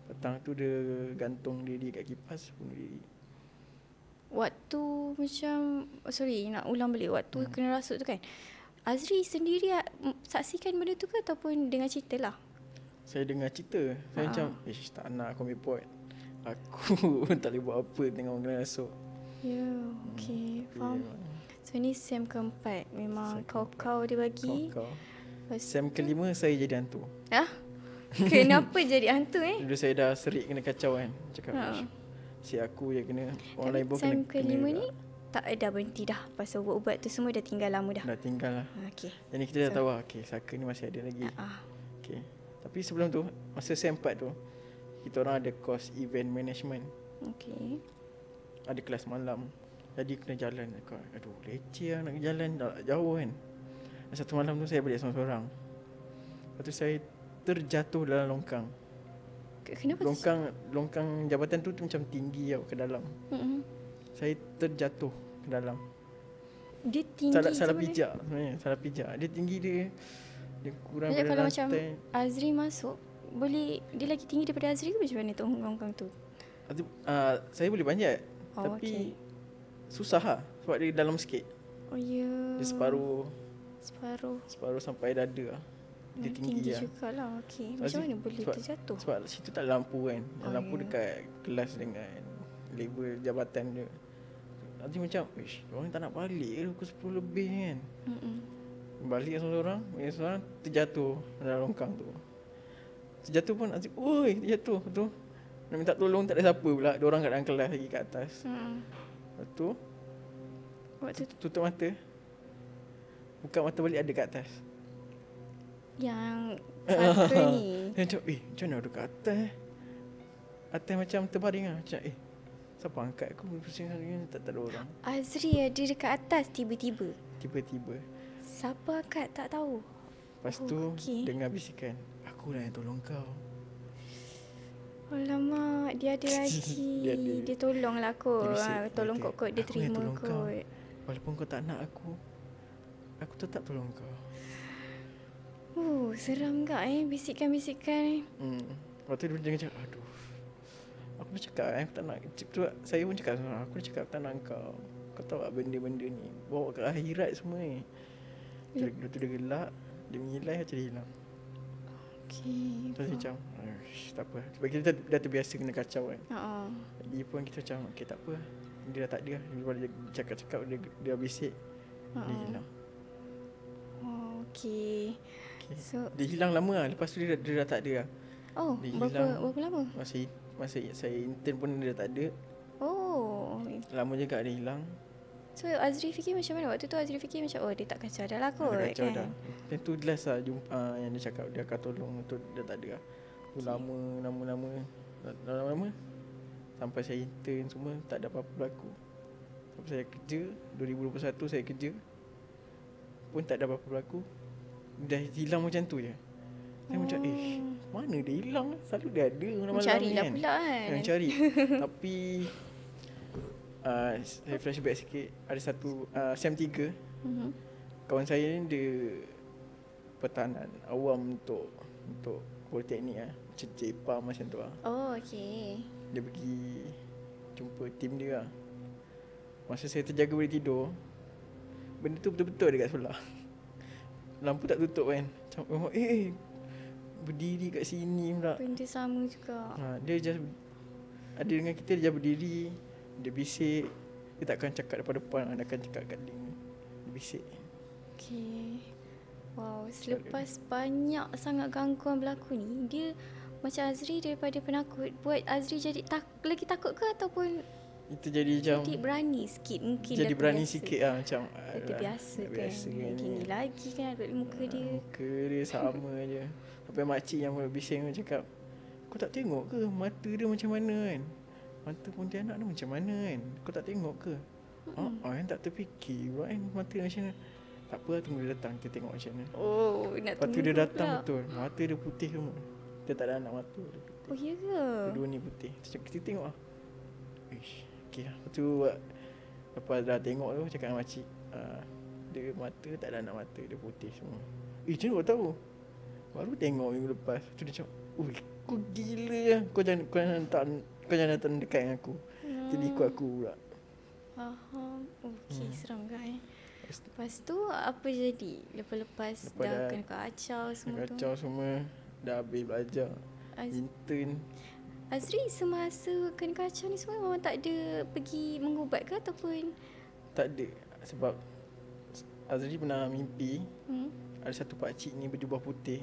Petang tu dia gantung diri kat kipas, bunuh diri. Waktu macam, sorry nak ulang balik. Waktu kena rasuk tu kan, Azri sendiri saksikan benda tu ke ataupun dengar cerita lah? Saya dengar cerita. Saya macam, tak nak aku ambil pot. Aku tak boleh buat apa tengok orang kena rasuk. Ya, okey, faham. So ni Sem keempat. Memang kau dia bagi. Kau. Lepas Sem kelima saya jadi hantu. Kenapa jadi hantu Dulu saya dah serik kena kacau kan. Cakap, si aku je kena. Orang lain pun Sem kena kelima juga. ni tak dah berhenti dah. Pasal ubat-ubat tu semua dah tinggal lama dah. Dah tinggal lah. Okey. Jadi kita dah tahu okay, saka ni masih ada lagi. Okay. Tapi sebelum tu, masa Sem 4 tu, kita orang ada course event management. Okey. Ada kelas malam. Jadi kena jalan. Aduh, leceh lah nak jalan jauh kan. Satu malam tu saya balik seorang-seorang. Lepas tu saya terjatuh dalam longkang. Kenapa Longkang jabatan tu macam tinggi tau ke dalam. Saya terjatuh ke dalam. Dia tinggi Salah pijak sebenarnya. Salah pijak. Dia tinggi dia kurang Jadi daripada kalau lantai. macam Azri masuk, boleh dia lagi tinggi daripada Azri ke macam mana tu longkang tu? Saya boleh panjat. Oh, tapi susah lah. Sebab dia dalam sikit. Oh ya. Dia separuh sampai dada lah. Dia tinggi lah. juga lah. Okey. Macam mana boleh terjatuh? Sebab situ tak ada lampu kan. Lampu dekat kelas dengan label jabatan dia. Azri macam, "Ish, orang tak nak balik ke pukul 10 lebih kan." Balik seorang-seorang, seorang terjatuh dalam longkang tu. Terjatuh pun Azri, "Oi, terjatuh." Tu nak minta tolong tak ada siapa pula. Dia orang kat dalam kelas lagi kat atas. Lepas tu Waktu tutup mata. Buka mata balik ada kat atas. yang satu ni. Dia macam, macam mana ada kat atas Atas macam terbaring lah. Macam, siapa angkat aku? Pusing hari ni tak ada orang. Azri ada dekat atas tiba-tiba. Tiba-tiba. Siapa angkat tak tahu. Lepas tu dengar bisikan, "Aku lah yang tolong kau." Alamak, dia ada lagi. dia tolonglah kot. Tolong kot dia terima kot. Walaupun kau tak nak aku tetap tolong kau. Seram tak bisikan-bisikan. Lepas tu dia macam, "Aduh, aku dah cakap aku tak nak." Saya pun cakap, "Aku dah cakap tak nak kau. Kau tahu tak benda-benda ni bawa ke akhirat semua ni." Lepas tu dia gelak, dia mengilai macam dia hilang. Okay. Terus macam, tak apa. Sebab kita dah terbiasa kena kacau kan. Dia pun kita macam, okay tak apa. Dia dah tak ada. Lepas dia cakap-cakap, dia bisik, dia hilang. Okay. So, dia hilang lama lah. Lepas tu dia dah tak ada lah. Dia berapa lama? Masa saya intern pun dia dah tak ada. Lama juga dia hilang. So Azri fikir macam mana? Waktu tu Azri fikir macam, dia tak kacau dah lah kot. Dia kacau dah. Dan tu last lah yang dia cakap dia akan tolong. Tu dah tak ada lah. Tu lama sampai saya intern semua tak ada apa-apa berlaku. Sampai saya kerja 2021 saya kerja pun tak ada apa-apa berlaku. Dah hilang macam tu je. Saya macam mana dia hilang? Selalu dia ada malam-malam carilah kan. Pula kan. Yang cari. Tapi saya flashback sikit. Ada satu SEM 3 kawan saya ni dia pertahanan awam untuk politeknik lah. Macam JPAM macam tu lah. Okay. Dia pergi jumpa tim dia lah. Masa saya terjaga boleh tidur, benda tu betul-betul dekat sebelah. Lampu tak tutup kan. Macam berdiri kat sini pula. Benda sama juga. Dia just ada dengan kita, dia just berdiri. Dia bisik. Dia takkan cakap depan-depan, dia akan cakap kat link. Dia bisik. Okay. Wow, selepas banyak sangat gangguan berlaku ni, dia macam Azri daripada penakut buat Azri jadi lagi takut ke ataupun itu jadi macam berani sikit mungkin. Jadi berani sikit lah macam biasa kan. Gini lagi kan muka dia. Muka dia sama je. Sampai makcik yang bising cakap, "Kau tak tengok ke mata dia macam mana kan? Mata Pontianak dia macam mana kan? Kau tak tengok ke?" Yang tak terfikir pula kan mata dia macam mana. Tak apa, tunggu dia datang, kita tengok macam mana. Nak lepas tu dia datang pula. Betul. Mata dia putih semua. Dia tak ada anak mata dia putih. Ya ke? Kedua ni putih. Kita tengok lah. Okay lah. Lepas tu lepas dah tengok tu cakap dengan makcik, dia mata tak ada anak mata, dia putih semua. Macam mana kau tahu? Baru tengok minggu lepas. Tu dia cakap, kau gila lah. Kau jangan datang dekat dengan aku. Jadi ikut aku pula. Faham. Okay, seram kan. Lepas tu apa jadi? Lepas dah kena kacau semua tu. Kacau semua. Dah habis belajar. Intern. Azri semasa kena kacau ni semua memang tak ada pergi mengubat ke ataupun? Tak ada. Sebab Azri pernah mimpi ada satu pakcik ni berjubah putih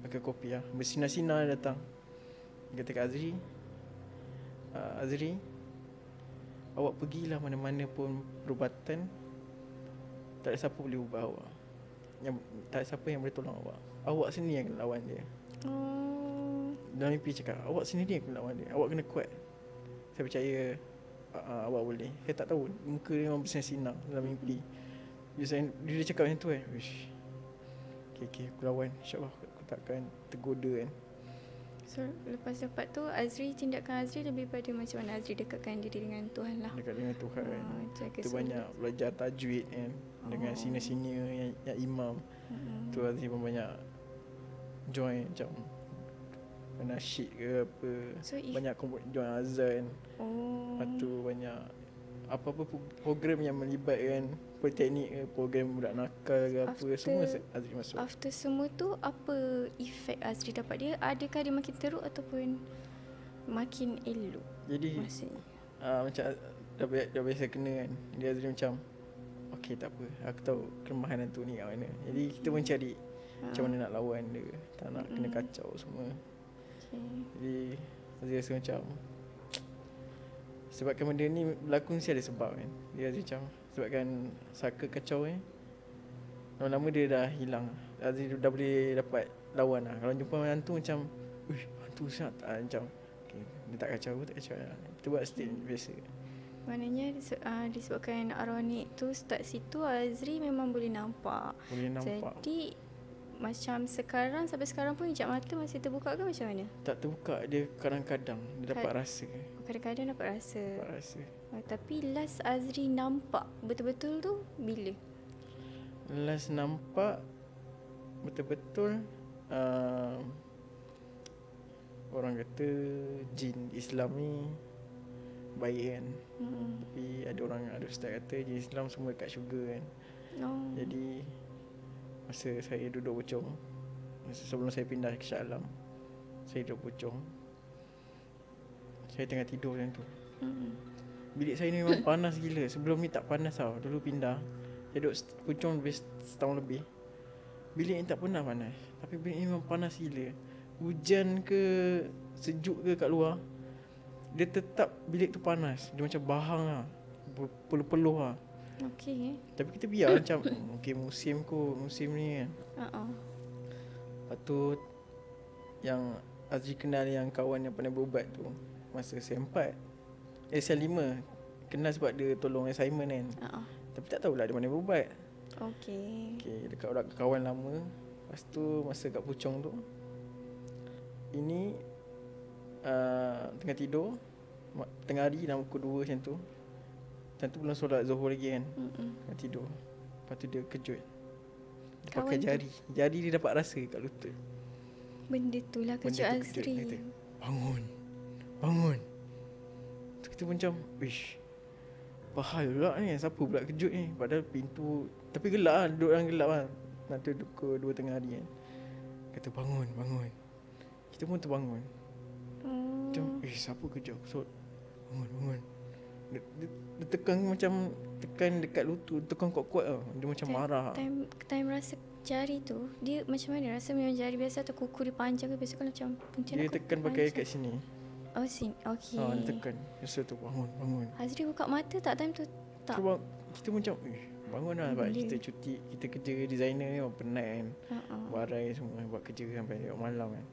pakai kopiah, bersinar-sinar datang. Dia kata kat Azri, Azri, awak pergilah mana-mana pun perubatan, tak ada siapa boleh ubah awak. Tak ada siapa yang boleh tolong awak. Awak sendiri yang kena lawan dia. Dalam mimpi cakap, awak sendiri yang kena lawan dia. Awak kena kuat. Saya percaya awak boleh. Saya tak tahu, muka dia memang bersinar-sinar dalam mimpi. Dia cakap macam tu kan. Okay, aku lawan. InsyaAllah aku takkan tergoda kan. So lepas dapat tu tindakan Azri lebih pada macam mana Azri dekatkan diri dengan Tuhan lah. Dekat dengan Tuhan. Kita banyak belajar tajwid kan. Dengan senior-senior yang imam. Tu Azri pun banyak join macam nasyid ke apa. So banyak join azan. Lepas tu banyak apa-apa program yang melibatkan politeknik ke, program budak nakal ke apa, semua Azri masuk. After semua tu, apa efek Azri dapat dia? Adakah dia makin teruk ataupun makin elok? Jadi macam dah biasa kena kan. Dia Azri macam okey tak apa, aku tahu kelemahan hantu ni kat mana. Jadi kita pun cari macam mana nak lawan dia, tak nak kena kacau semua. Jadi Azri rasa macam sebabkan benda ni berlaku mesti ada sebab kan. Dia Azri macam sebabkan Saka kacau ni, lama-lama dia dah hilang. Azri dah boleh dapat lawan lah. Kalau jumpa hantu macam hantu sangat macam okay, dia tak kacau, tak kacau lah. Kita buat stage biasa. Maknanya disebabkan arwah Nik tu start situ, Azri memang boleh nampak. Boleh nampak. Jadi macam sampai sekarang pun hijab mata masih terbuka ke macam mana? Tak terbuka, dia kadang-kadang dia dapat rasa. Kadang-kadang dapat rasa. Tapi last Azri nampak betul-betul tu bila? Last nampak betul-betul orang kata jin Islam ni baik kan. Tapi ada ustaz kata jin Islam semua dekat syurga kan. Jadi masa saya duduk pocong, sebelum saya pindah ke Shah Alam, saya duduk pocong, saya tengah tidur macam tu. Bilik saya ni memang panas gila. Sebelum ni tak panas tau. Dulu pindah, saya duduk pocong lebih setahun lebih. Bilik ni tak pernah panas, tapi bilik ni memang panas gila. Hujan ke sejuk ke kat luar, dia tetap bilik tu panas. Dia macam bahang lah, peluh-peluh lah. Okey. Tapi kita biar macam okay, musim ni kan. Lepas tu yang Azri kenal yang kawan yang pandai berubat tu masa S4 S5 kenal sebab dia tolong assignment kan. Tapi tak tahulah dia pandai berubat. Okey. Dekat kawan lama. Lepas tu masa kat Puchong tu, ini tengah tidur, tengah hari dalam pukul 2 macam tu. Macam tu belum solat Zuhur lagi kan. Tengah tidur. Lepas tu dia kejut. Dia pakai jari. Jari dia dapat rasa kat lutut. Benda tu lah kejut Azri. Dia kata, bangun. Tu kita macam, wish, apa hal pula ni? Siapa pula kejut ni? Padahal pintu, tapi gelap lah, duduk dalam gelap lah. Nanti pukul 2 tengah hari kan. Kata bangun. Kita pun terbangun. Macam, siapa kejut aku? So, bangun. Dia tekan macam tekan dekat lutut, tekan kuat-kuat tau. Dia macam marah. Time rasa jari tu, dia macam mana? Rasa memang jari biasa atau kuku dia panjang ke? Biasa kalau macam dia tekan pakai kat sini. Oh, sini. Okey. Dia tekan. Biasa tu bangun. Azri buka mata tak time tu? Tak. Kita macam bangun lah sebab kita cuti, kita kerja designer ni memang penat kan. Barai semua buat kerja sampai malam kan.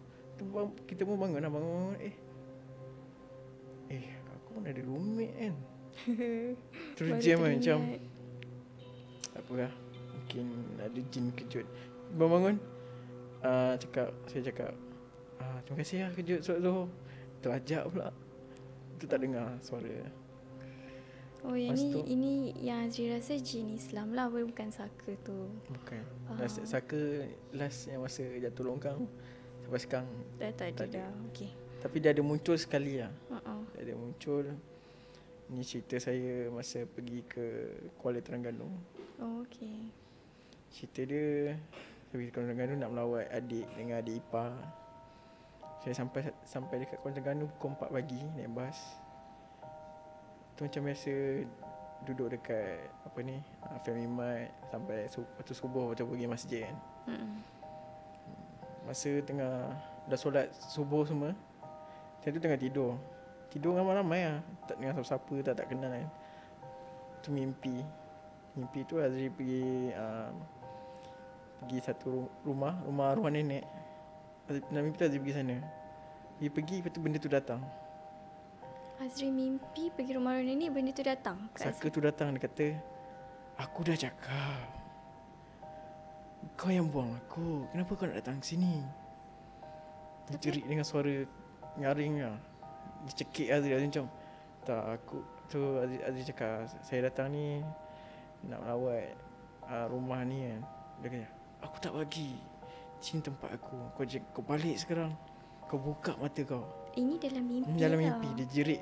Kita pun bangun. Aku pun ada roommate kan. Terus jam kan macam tak apalah, mungkin ada jin kejut. Bangun saya cakap terima kasih lah kejut solat Zuhur. Terlajak pula, itu tak dengar suara. Oh, ini yang Azri rasa jin Islam lah, bukan Saka tu. Bukan. Saka last yang masa jatuh longkang sampai sekarang tak ada. Okey. Tapi dia ada muncul sekali lah. Dia ada muncul. Ni cerita saya masa pergi ke Kuala Terengganu. Oh, okey. Cerita dia, saya pergi ke Kuala Terengganu nak melawat adik dengan adik ipar. Saya sampai dekat Kuala Terengganu pukul 4 pagi naik bas. Tu macam biasa duduk dekat Family Mart sampai waktu subuh macam pergi masjid kan. Masa dah solat subuh semua, saya tu tengah tidur ramai-ramai lah, tak dengar siapa-siapa, tak kenal kan. Tu mimpi tu Azri pergi satu rumah arwah nenek. Dalam mimpi tu Azri pergi sana. Dia pergi, lepas tu benda tu datang. Azri mimpi pergi rumah arwah nenek, benda tu datang. Saka tu datang, dia kata, aku dah cakap, kau yang buang aku, kenapa kau nak datang sini? Dia jerit dengan suara nyaring lah. Dia cekik Azri macam, tak, aku tu Azri cakap, saya datang ni nak melawat rumah ni kan. Dia kata, aku tak bagi, sini tempat aku, kau balik sekarang, kau buka mata kau. Ini dalam mimpi. Dalam mimpi dia jerit.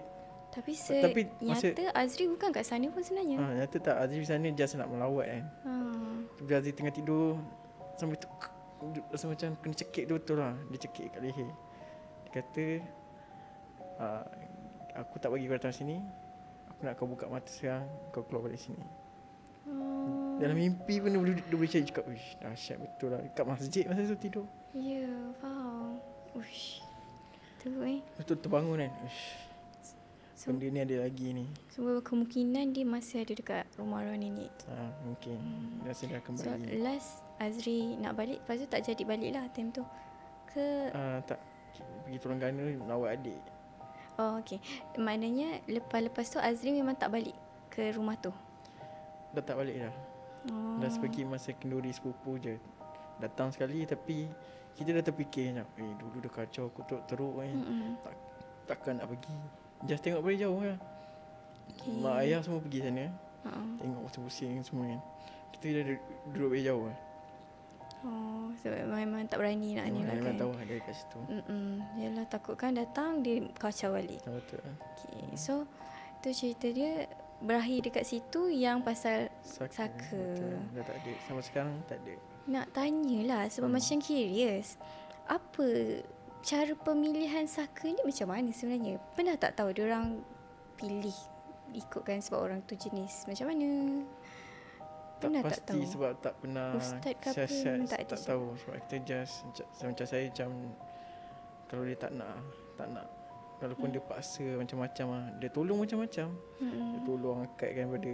Tapi nyata Azri bukan kat sana pun sebenarnya. Nyata tak, Azri di sana just nak melawat kan. Tapi Azri tengah tidur sampai tu rasa macam kena cekik tu betul lah. Dia cekik kat leher. Dia kata, aku tak bagi kau datang sini, Aku nak kau buka mata sekarang, kau keluar balik sini. Dalam mimpi pun dia boleh cakap, uish, dahsyat betul lah. Kat masjid masa tu tidur. Ya, faham. Uish. Tu Betul terbangun kan. Uish. Benda ni ada lagi ni. So kemungkinan dia masih ada dekat rumah arwah nenek. Mungkin. Rasa dah So kembali. last Azri nak balik, lepas tu tak jadi balik lah time tu. Ke Tak. Pergi Terengganu merawat adik. oh okey. Maknanya lepas tu Azri memang tak balik ke rumah tu. Dah tak balik dah. Dah pergi masa kenduri sepupu je. Datang sekali tapi kita dah terfikir nak, dulu dah kacau aku teruk kan. Takkan nak pergi. Just tengok dari jauh lah. Okay. Mak ayah semua pergi sana. Tengok pusing-pusing semua kan. Kita dah duduk dari jauh lah. Oh, so memang tak berani nak ni lah Memang kan. tahu ada kat situ. Yalah, takutkan datang dia kacau balik. Betul lah. Okay. So tu cerita dia berakhir dekat situ yang pasal Saka. Betul. Dah tak ada. Sampai sekarang tak ada. Nak tanyalah sebab macam curious. Apa cara pemilihan Saka ni macam mana sebenarnya? Pernah tak tahu diorang pilih ikutkan sebab orang tu jenis macam mana? Pernah tak pasti tahu? sebab tak pernah Ustaz ke apa siasat, memang tak ada tak tahu. Sebab kita just macam saya macam kalau dia tak nak walaupun dia paksa macam-macam lah. Dia tolong macam-macam. Dia tolong angkatkan pada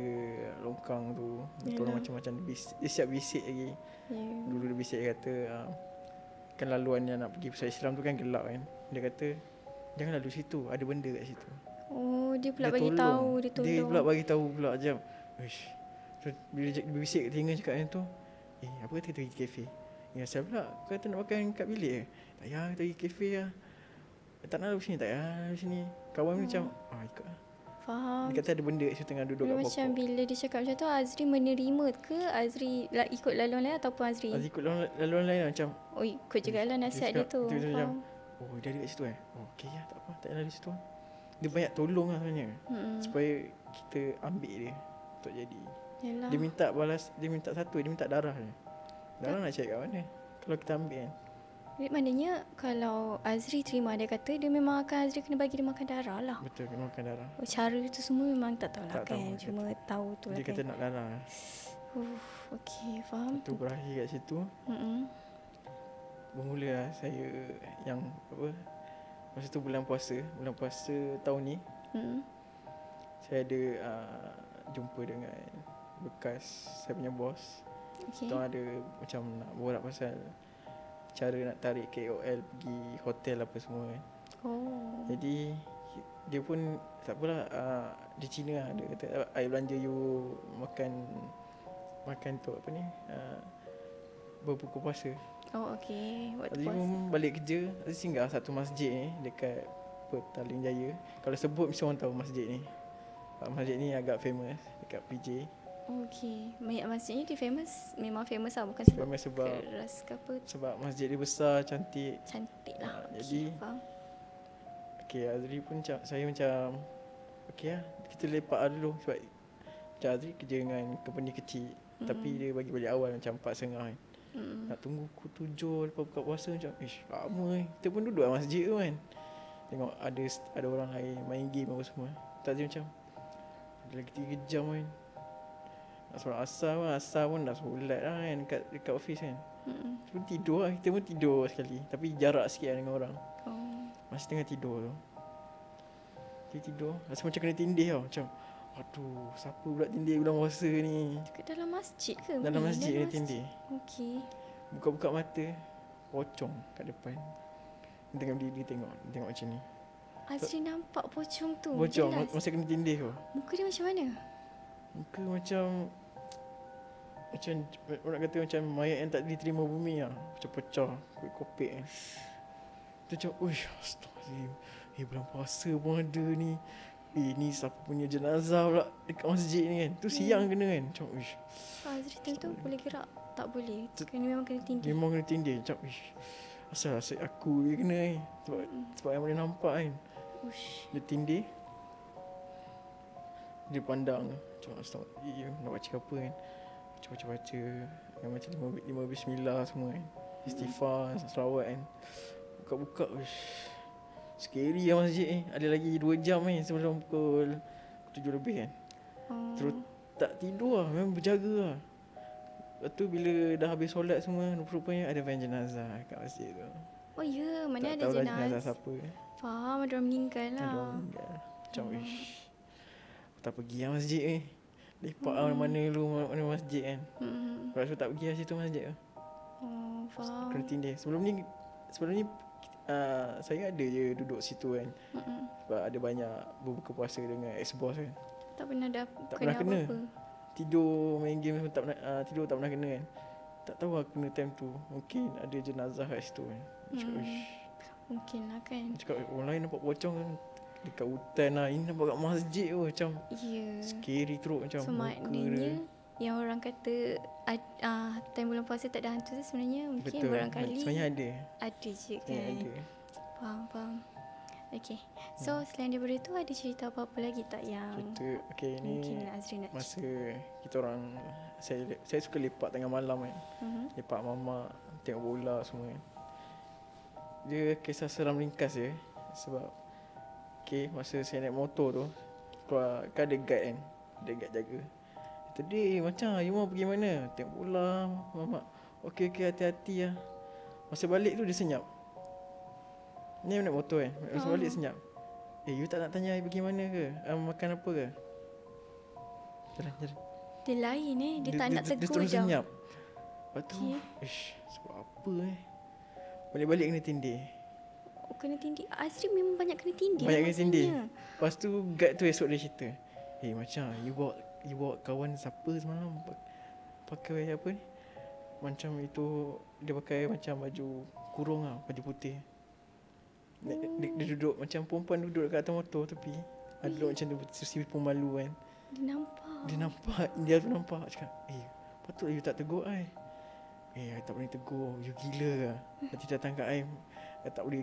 longkang tu. Dia tolong macam-macam. Dia siap bisik lagi. Dulu dia bisik, dia kata kan laluan yang nak pergi pusat Islam tu kan gelap kan. Dia kata jangan lalu situ, ada benda kat situ. Oh, dia pula Dia bagi tolong. tahu, dia tolong. Dia pula bagi tahu pula macam, "Uish." So, bila dia bisik kat telinga cakap macam tu, apa kata kita pergi kafe? Ya, saya pula kau kata nak makan kat bilik ke? Tak payah, kita pergi kafe lah. Tak nak lalu sini, tak payah lalu sini. Kawan ni macam, ikut lah. Faham. Dia kata ada benda kat situ tengah duduk Dia kat macam pokok. bila dia cakap macam tu, Azri menerima ke? Azri ikut laluan lain ataupun Azri? Azri ikut laluan lain lah, macam, Oh, ikut juga lah nasihat dia cakap- tu. dia macam, Faham. dia ada kat situ okey lah, tak apa, tak payah lalu situ lah. Dia banyak tolong lah sebenarnya. Supaya kita ambil dia untuk jadi. Yalah. Dia minta balas, dia minta satu, dia minta darah dia. Darah nak cari kat mana? Kalau kita ambil kan. Jadi maknanya kalau Azri terima, dia kata dia memang akan Azri kena bagi dia makan darah lah. Betul, kena makan darah. Oh, cara tu semua memang tak tahu lah Tak kan. tahu. Cuma tahu tu lah Dia kan. kata nak darah. Okey, faham. Tu berakhir kat situ. Bermula lah saya yang masa tu bulan puasa tahun ni. Saya ada jumpa dengan bekas saya punya bos. Okey. Kita ada macam nak borak pasal cara nak tarik KOL pergi hotel apa semua kan. Oh. Jadi dia pun tak apalah, di China lah, dia kata I belanja you makan tu apa ni, berbuka puasa. Oh, okey. Waktu Tadi puasa. pun balik kerja, tadi singgah satu masjid ni dekat Petaling Jaya. Kalau sebut mesti orang tahu masjid ni. Masjid ni agak famous dekat PJ. Okey. Masjidnya dia memang famous lah. Bukan sebab Famous sebab keras ke apa. sebab masjid dia besar, cantik. Cantik lah. Okey, Jadi faham. okey, Azri pun saya macam okey lah, kita lepak lah dulu sebab macam Azri kerja dengan company kecil. Tapi dia bagi balik awal macam 4.30 kan. Nak tunggu pukul 7 lepas buka puasa macam lama kita pun duduk kat masjid tu kan. Tengok ada orang lain main game apa semua. Tadi macam ada lagi 3 jam kan. Nak solat asar pun dah solat lah kan dekat office kan. Kita pun tidur lah, kita pun tidur sekali. Tapi jarak sikit lah dengan orang. Masih tengah tidur tu. Dia tidur, rasa macam kena tindih tau. Macam aduh, siapa pula tindih bulan puasa ni? Dekat dalam masjid ke? Dalam masjid kena tindih. Okey. Buka-buka mata, pocong kat depan. Dia tengah berdiri tengok macam ni. Azri nampak pocong tu. Pocong jelas. masa kena tindih tu. Muka dia macam mana? Muka macam orang kata macam mayat yang tak diterima bumi lah. Macam pecah, kopek kan. Dia macam, uish, astagfirullahaladzim. Bulan puasa pun ada ni. Ni siapa punya jenazah pula dekat masjid ni kan. Tu siang kena kan. Macam, uish. Azri tentu boleh gerak. Tak boleh. Memang kena tindih. Memang kena tindih. Macam, uish. Asal aku je kena kan. Sebab yang boleh nampak kan. Ush. Dia tindih. Dia pandang. Macam, astagfirullah, nak baca apa kan. Baca-baca. Yang macam lima bismillah semua kan. Istighfar, selawat kan. Buka-buka, uish. Scary lah masjid ni. Ada lagi 2 jam ni sebelum pukul 7 lebih kan. Oh. Terus tak tidur lah, memang berjaga lah. Lepas tu bila dah habis solat semua, rupanya ada van jenazah kat masjid tu. Oh ya, mana Tak ada tahu lah jenazah. jenazah siapa. Faham, ada orang meninggal Ada lah. orang meninggal. Macam ish, aku tak pergi lah masjid ni. Lepak lah mana dulu, mana masjid kan. Lepas tu tak pergi lah situ masjid tu. Oh, faham. Kena tindih. Sebelum ni saya ada je duduk situ kan. Sebab ada banyak berbuka puasa dengan ex-boss kan. Tak pernah dah Tak pernah kena. apa-apa. Tidur main game semua tak pernah, tidur tak pernah kena kan. Tak tahu lah kena time tu. Mungkin ada jenazah kat situ kan. Cakap, ish. Mungkin lah kan. Cakap orang lain nampak pocong kan dekat hutan lah. Ini nampak kat masjid tu macam Ya. scary teruk macam. So muka maknanya dia. yang orang kata time bulan puasa tak ada hantu tu sebenarnya mungkin Betul. barangkali Sebenarnya ada. ada je Sebenarnya kan. ada. Faham. Okay. So selain daripada tu ada cerita apa-apa lagi tak yang Kita okay ni mungkin Azri nak masa kita orang saya suka lepak tengah malam kan. Lepak mamak, tengok bola semua kan. Dia kisah seram ringkas je. Sebab masa saya naik motor tu keluar, kan ada guide kan. Ada guide jaga. Tadi macam you mau pergi mana? Tengok bola mamak. Okey hati-hati lah. Masa balik tu dia senyap. Ni naik motor kan. Masa balik senyap. You tak nak tanya I pergi mana ke? Makan apa ke? Jalan. dia lain dia tak nak Dia tegur terus dah. senyap. Lepas tu sebab apa balik-balik kena tindih. Oh, kena tindih. Azri memang banyak kena tindih. Banyak lah kena tindih. masanya. Lepas tu guide tu esok dia cerita, macam you bawa kawan siapa semalam pakai apa ni? Macam itu dia pakai macam baju kurung lah, baju putih. Dia duduk macam perempuan duduk kat atas motor tepi. Ada duduk macam tu si pemalu kan. Dia nampak, India tu nampak. Cakap, patut you tak tegur I. I tak boleh tegur, you gila ke? Nanti datang kat I tak boleh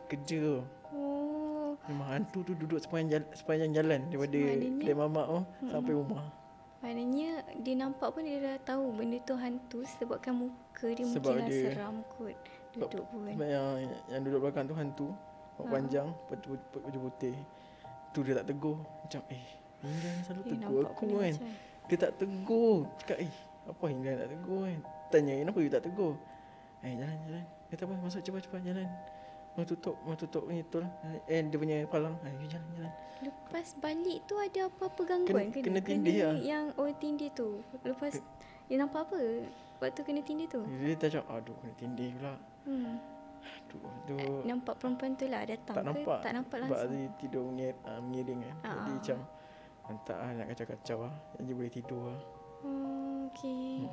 kerja. Oh. Memang hantu tu duduk sepanjang jalan daripada kedai mamak tu sampai rumah. Maknanya dia nampak pun dia dah tahu benda tu hantu sebabkan muka dia Sebab mungkinlah dia- seram kot. Duduk pun. Sebab yang duduk belakang tu hantu, rambut panjang, baju putih. Tu dia tak tegur. Macam Indah ni selalu Dia tegur nampak aku benda kan. macam- Dia tak tegur. Cakap apa Indah tak tegur kan. Tanya kenapa you tak tegur. Jalan. Kata apa masuk cepat jalan. Mau tutup ni tol. Dia punya palang. You jalan. Lepas balik tu ada apa-apa gangguan ke? Kena tindih lah. Yang tindih tu. Lepas dia nampak apa waktu kena tindih tu? Dia tak cakap aduh kena tindih pula. Aduh. Nampak perempuan tu lah datang Tak ke? nampak. Tak nampak Sebab langsung. dia tidur mengiring kan. Jadi macam hantar nak kacau-kacau lah. Jadi boleh tidur lah. Oh, okay.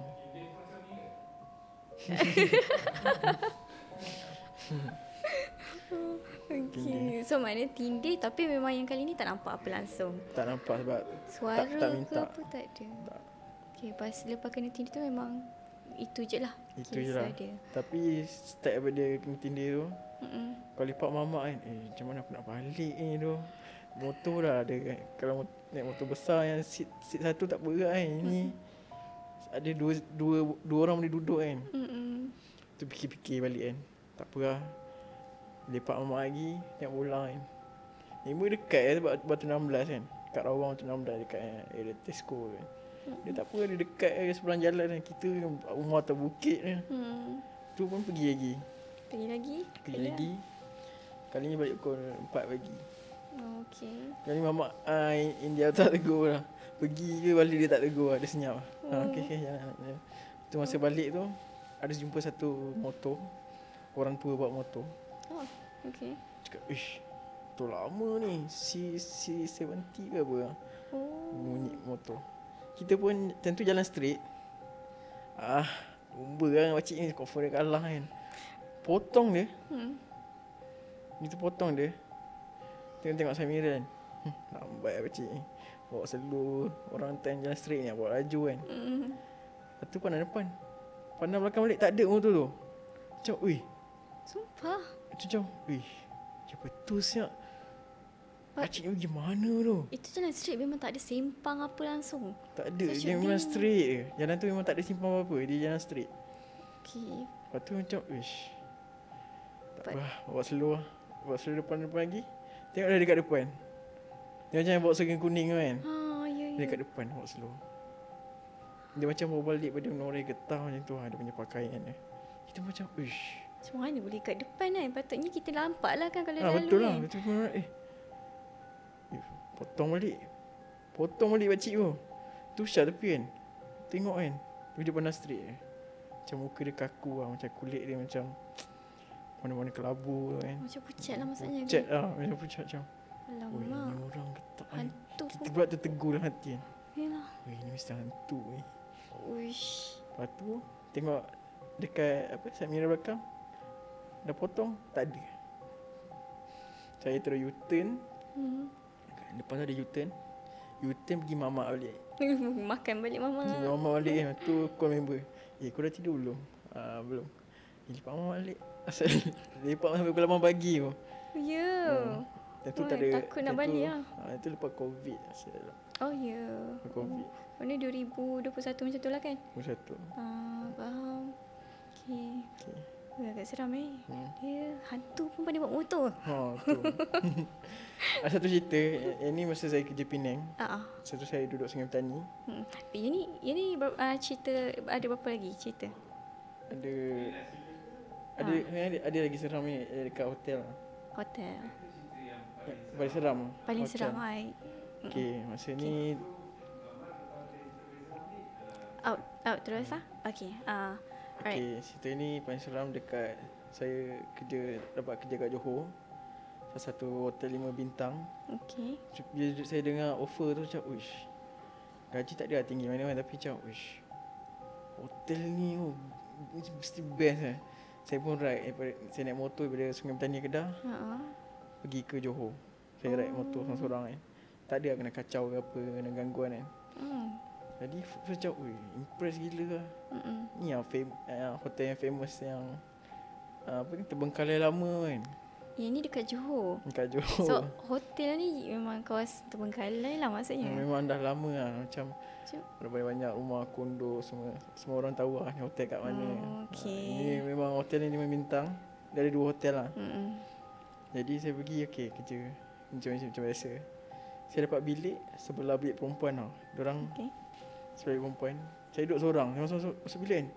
Okay. So maknanya tindih tapi memang yang kali ni tak nampak apa langsung. Tak nampak sebab Suara tak ke minta. apa tak ada. Tak. Okay, lepas kena tindih tu memang itu je lah. Itu je kisah lah. dia. Tapi start daripada kena tindih tu, kalau lepak mamak kan, macam mana aku nak balik ni tu. Motor dah ada kan. Kalau naik motor besar yang seat satu tak berat kan. Ini ada dua orang boleh duduk kan. Tu fikir-fikir balik kan. Tak apa lah. Lepak mamak lagi, tengok bola kan. Ibu dekat sebab Batu 16 kan. Kat Rawang Batu 16 dekat area Tesco kan. Dia tak apa, dia dekat seberang jalan kan. Kita rumah atas bukit kan. Tu pun pergi lagi. Pergi lagi. Kali ni balik pukul 4 pagi. Oh, okay. Kali ni mamak India tak tegur lah. Pergi ke balik dia tak tegur lah. Dia senyap lah. Okay, jalan. Tu masa balik tu ada jumpa satu motor. Orang tua bawa motor. Oh, okay. Cakap, tu lama ni. C70 ke apa. Bunyi motor. Kita pun tentu jalan straight. Lumba kan pakcik ni. Confirm dia kalah kan. Potong dia. Kita potong dia. Tengok Samira kan. Lambat lah pakcik ni. Bawa slow. Orang time jalan straight ni. Bawa laju kan. Lepas tu pandang depan. Pandang belakang balik. Tak ada motor tu. Macam, Sumpah. macam, macam betul siap. Pakcik ni pergi mana tu? Itu jalan straight memang tak ada sempang apa langsung. Tak ada. Pakcik Dia memang straight je. Jalan tu memang tak ada simpang apa-apa. Dia jalan straight. Okay. Lepas tu macam, tak apa lah. Bawa slow lah. Bawa slow depan lagi. Tengok dah dekat depan. Dia macam bawa seragam kuning tu kan. Ya, Dia kat depan bawa slow. Dia macam bawa balik pada orang getah macam tu. Dia punya pakaian dia. Kita macam, uish. Macam mana boleh kat depan kan? Patutnya kita nampak lah kan kalau lalu Betul lah. kan. Betul lah. Potong balik. Potong balik pakcik tu. Tu Syah tepi kan. Tengok kan. Dia pandang straight macam muka dia kaku lah. Macam kulit dia macam mana-mana kelabu kan. Macam pucat lah maksudnya. Pucat lah. Macam pucat macam. Oi, ni Alamak. orang getak kan. Hantu Kita pun. pula tertegur dalam hati kan. Yalah. Oi, ni mesti hantu ni. Uish. Lepas tu tengok dekat side mirror belakang. Dah potong. Tak ada. Saya terus U-turn. Lepas tu ada U-turn. U-turn pergi mamak balik. Makan balik mama. Pergi mamak balik kan. Tu call member. Kau dah tidur belum? Belum. Lepas mamak balik. Asal lepak sampai pukul 8 pagi tu. Ya. Yang tu Oh, tak ada. takut nak balik lah. Itu lepas COVID. Asal Oh ya. lepas COVID. Mana 2021 macam tu lah kan? Satu. Faham. Okay. Okay. Agak seram Dia hantu pun pandai bawa motor. Tu. Ada satu cerita. Yang ni masa saya kerja Penang. Satu saya duduk Sungai Petani. Yang ni cerita ada berapa lagi cerita? Ada lagi seram ni dekat hotel. Hotel. Paling seram. Paling hotel. seram Okay, masa ni out terus lah. Okay. Alright. okay, cerita ni paling seram dekat saya dapat kerja kat Johor. Salah satu hotel 5 bintang. Okay. Bila saya dengar offer tu macam, uish, gaji tak ada tinggi mana-mana tapi macam, uish, hotel ni mesti best lah. Saya pun saya naik motor daripada Sungai Petani Kedah pergi ke Johor. Saya ride motor seorang-seorang kan. Tak ada kena kacau ke apa, kena gangguan kan. Jadi macam, impress gila lah. Ni yang hotel yang famous yang terbengkalai lama kan. Yang ni dekat Johor. Dekat Johor. So hotel ni memang kawasan terbengkalai lah maksudnya. Memang dah lama lah. Macam ada banyak rumah kondo semua orang tahu lah ni hotel kat mana. Okay. Ini memang hotel ni 5 bintang. Dia ada 2 hotel lah. Jadi saya pergi kerja macam biasa. Saya dapat bilik sebelah bilik perempuan tau. Diorang sebelah bilik perempuan. Saya duduk seorang. Saya masuk bilik kan.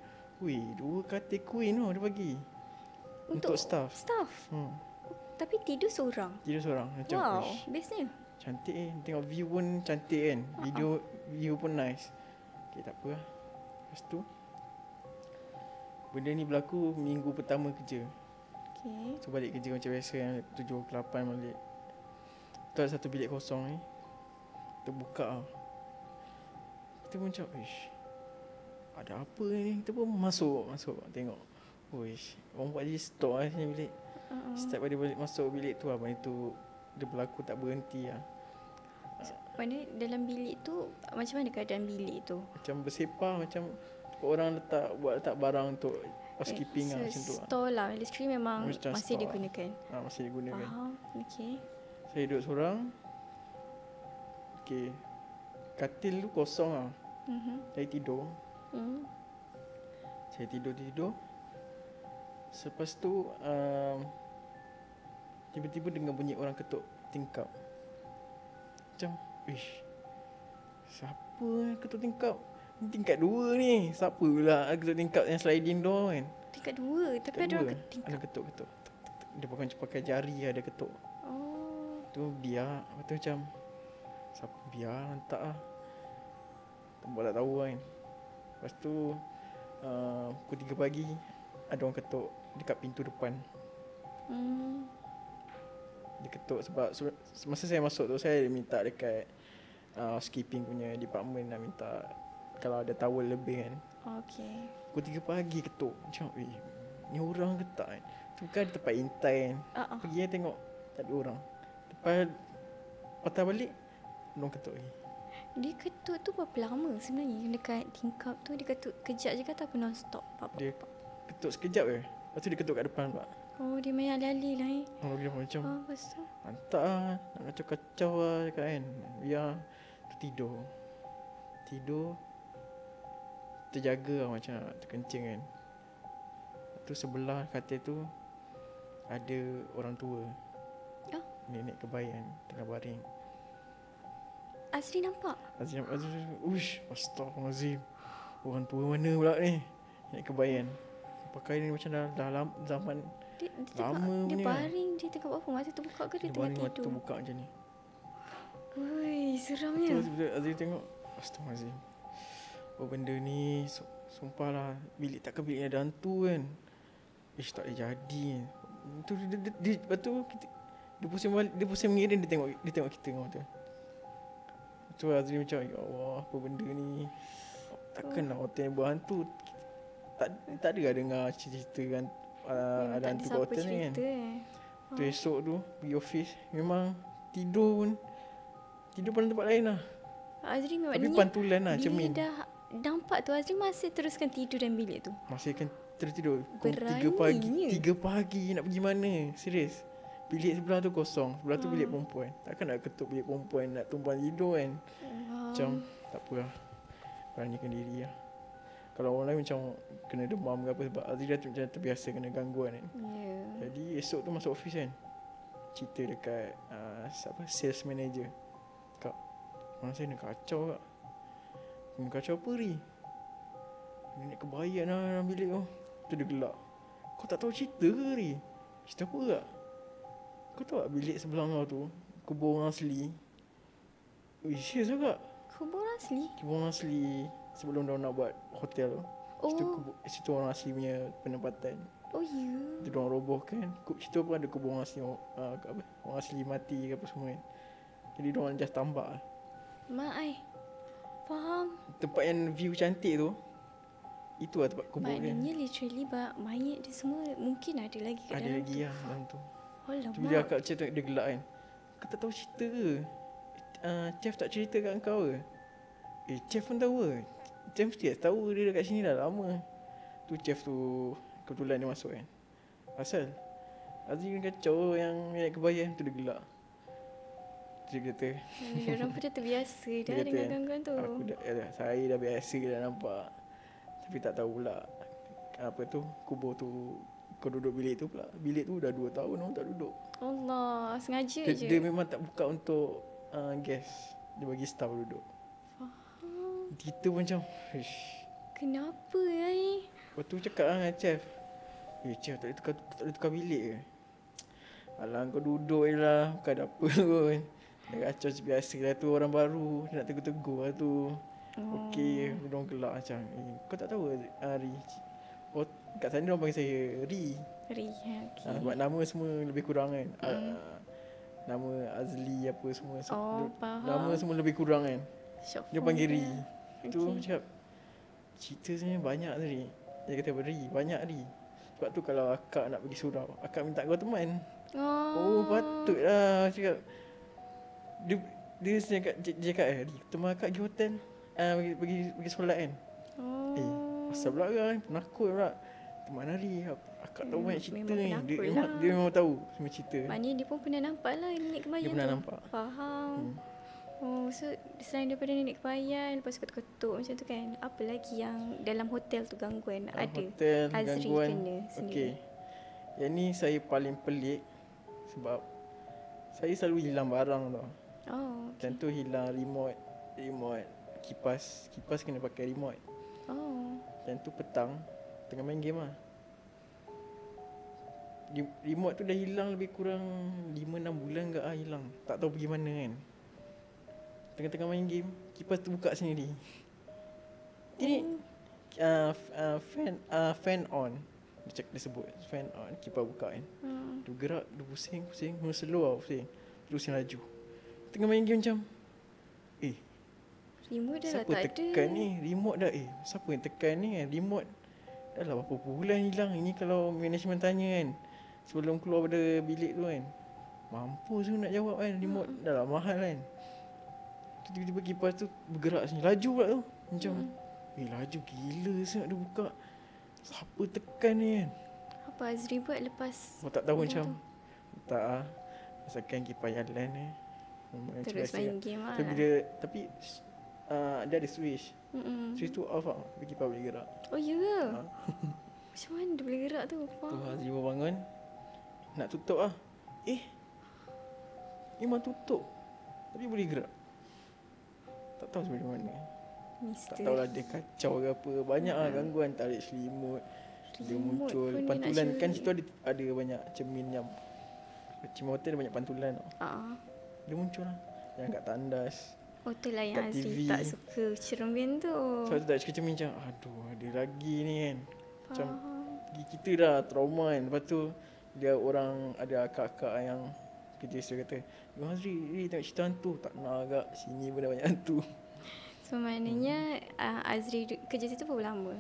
2 katil queen tau dia bagi. Untuk staff. Tapi tidur seorang. Tidur seorang. Macam, wow, bestnya. Cantik tengok view pun cantik kan. View pun nice. Okay, tak apa lah. Lepas tu benda ni berlaku minggu pertama kerja. Okay. So balik kerja macam biasa yang 7 ke 8 balik. Tu ada satu bilik kosong ni. Terbuka lah. Kita pun macam, ada apa ni? Kita pun masuk tengok. Orang buat jadi stok lah sini bilik. Setiap pada balik masuk bilik tu abang itu dia berlaku tak berhenti lah. Mana dalam bilik tu macam mana keadaan bilik tu? Macam bersepah, macam orang letak barang untuk housekeeping lah macam tu lah. Store lah, literally memang Macam masih store digunakan. Masih digunakan. Faham, okay. Saya duduk seorang. Okay, katil tu kosong lah. Saya tidur. Saya tidur. Selepas tu tiba-tiba dengar bunyi orang ketuk tingkap. Macam, siapa yang ketuk tingkap? Ni tingkat 2 ni. Siapa pula ketuk tingkap yang sliding door kan? Tingkat 2 tapi ada orang ketuk. Ada ketuk. Dia pakai jari ada ketuk. Tu biar. Lepas tu macam, siapa biar hantar lah. Tempat tak tahu kan. Lepas tu pukul 3 pagi ada orang ketuk dekat pintu depan. Dia ketuk sebab masa saya masuk tu saya minta dekat housekeeping punya department nak minta kalau ada towel lebih kan. Okay. Pukul 3 pagi ketuk. Macam ni orang ke tak kan. Tu kan tempat intai kan. Pergi tengok tak ada orang. Lepas patah balik orang ketuk lagi. Dia ketuk tu berapa lama sebenarnya dekat tingkap tu? Dia ketuk kejap je ke atau non-stop? Dia ketuk sekejap je. Lepas tu dia ketuk kat depan pula. Oh, dia main alih-alih lah Dia macam lepas tu? hantar lah. Nak kacau-kacau lah cakap kan. Biar tu tidur terjaga lah macam nak terkencing kan. Tu sebelah katil tu ada orang tua. Nenek kebayan tengah baring. Azri nampak? Azri, uish, astaghfirullahalazim. Orang tua mana pula ni? Naik kebayan. Pakai ni macam dah zaman lama Dia punya. baring, dia tengok apa? Mata terbuka ke dia tengah baring mata tidur? terbuka macam ni. Ui, seramnya. Betul Azri tengok. Astaghfirullahalazim. Oh benda ni sumpah lah. Bilik takkan bilik ada hantu kan. Ish tak boleh jadi. Tu dia lepas tu dia pusing balik, dia pusing mengiring, dia tengok kita dengan mata. Tu Azri macam ya Allah, apa benda ni. Takkanlah hotel yang berhantu. Tak ada dengar cerita kan ada hantu kat hotel ni kan. Tu esok tu pergi office memang tidur pada tempat lain lah. Azri Tapi maknanya pantulan lah cermin. bila dah nampak tu Azri masih teruskan tidur dalam bilik tu. Masih akan tertidur. 3 Beraninya. pagi nak pergi mana? Serius. Bilik sebelah tu kosong. Sebelah tu bilik perempuan. Takkan nak ketuk bilik perempuan nak tumpang tidur kan. Macam tak apa lah. Beranikan diri lah. Kalau orang lain macam kena demam ke apa, sebab Azri dah macam terbiasa kena gangguan kan. Ya. Jadi esok tu masuk office kan, cerita dekat sales manager. Kak, orang saya nak kacau kak. Nak kacau apa Ri? Nenek kebayan lah dalam bilik tu. Tu dia gelak. Kau tak tahu cerita ke Ri? Cerita apa kak? Kau tahu tak bilik sebelah kau tu kubur orang asli? Ui, serius lah kak? Kubur asli? Kubur orang asli sebelum dia nak buat hotel tu. Situ orang asli punya penempatan. Oh ya. Dia orang robohkan. Situ pun ada kubur orang asli, orang asli mati ke apa semua kan. Jadi dia orang just tambah. Mak ai. Faham. Tempat yang view cantik tu, itu lah tempat kubur dia. Maknanya literally mayat dia semua mungkin ada lagi kat Ada dalam lagi tu. lah dalam tu. Alamak. Tu bila akak macam tu dia gelak kan. Kau tak tahu cerita ke? Chef tak cerita kat kau ke? Chef pun tahu ke? Chef mesti tahu dia dekat sini dah lama. Tu chef tu kebetulan dia masuk kan. Asal Azri kena kacau yang naik kebayan tu dia gelak. Dia kata Diorang pun dah terbiasa dah dia kata, dengan gangguan tu. saya dah biasa dah nampak. Tapi tak tahu pula apa tu kubur tu kau duduk bilik tu pula. Bilik tu dah 2 tahun orang tak duduk. Allah, sengaja je. Dia memang tak buka untuk guest. Dia bagi staff duduk. Faham. Kita pun macam ish. Kenapa ai? Lepas tu cakap dengan chef, chef tak boleh tukar bilik ke? Alah kau duduk je lah, bukan ada apa pun. Dia kacau biasa lah tu, orang baru. Dia nak tegur-tegur lah tu. Okey, dia orang gelak macam kau tak tahu Ri? Oh, kat sana orang panggil saya Ri. Okay. Sebab nama semua lebih kurang kan. Nama Azli apa semua. Faham. Nama semua lebih kurang kan. Syok Dia panggil Ri. Okay. Tu cakap cerita sebenarnya banyak Ri. Dia kata Ri, banyak Ri. Sebab tu kalau akak nak pergi surau, akak minta kau teman. Oh patutlah cakap. Dia cakap Ri, teman akak pergi hotel. Pergi solat kan. Asal pula kan, penakut pula. Teman Ri, akak tahu banyak cerita ni. Dia memang tahu semua cerita. Maknanya dia pun pernah nampak lah nenek kebayan Dia tu. pernah nampak. Faham. Oh, so selain daripada nenek kebayan, lepas ketuk-ketuk macam tu kan, apa lagi yang dalam hotel tu gangguan ada? Hotel Azri gangguan. kena sendiri. Okey. Yang ni saya paling pelik sebab saya selalu hilang barang tau. Oh, Dan tu hilang remote kipas kena pakai remote. oh. Dan tu petang tengah main game lah. Remote tu dah hilang lebih kurang 5-6 bulan ke hilang. Tak tahu pergi mana kan. Tengah-tengah main game, kipas tu buka sendiri. Ini fan on. Dia sebut fan on, kipas buka kan. Dia gerak, dia pusing, mula slow lah pusing. Terusin laju. Tengah main game macam Remote dah siapa tak tekan ada. ni? Remote dah siapa yang tekan ni kan? Remote dah lah berapa bulan hilang. Ini kalau management tanya kan, sebelum keluar pada bilik tu kan, mampu tu nak jawab kan. Remote dah lah mahal kan. Tiba-tiba kipas tu bergerak sini. Laju pula tu. Macam laju gila siap dia buka. Siapa tekan ni kan? Apa Azri buat lepas Kau tak tahu hilang macam tu? tak lah. Asalkan kipas jalan Terus main game lah. Tapi dia ada switch. Switch tu off lah. Tapi kipas boleh gerak. Oh ya ke? Macam mana dia boleh gerak tu? Tu Azri bangun. Nak tutup lah. Memang tutup. Tapi boleh gerak. Tak tahu sebenarnya mana. Tak Misteri. tahulah dia kacau ke apa. Banyak lah gangguan. Tarik selimut. Dia Remote muncul. pun dia Pantulan nak kan curi. situ ada banyak cermin yang cermin hotel ada banyak pantulan tau. Dia muncul lah. Yang kat tandas. Oh tu lah yang Kat Azri TV. tak suka cermin tu. Sebab tu tak suka cermin macam aduh ada lagi ni kan. Macam Faham. kita dah trauma kan. Lepas tu dia orang ada akak-akak yang kerja situ kata, "Abang Azri, tengok cerita hantu." Tak nak agak. Sini pun dah banyak hantu. So maknanya Azri kerja situ berapa lama?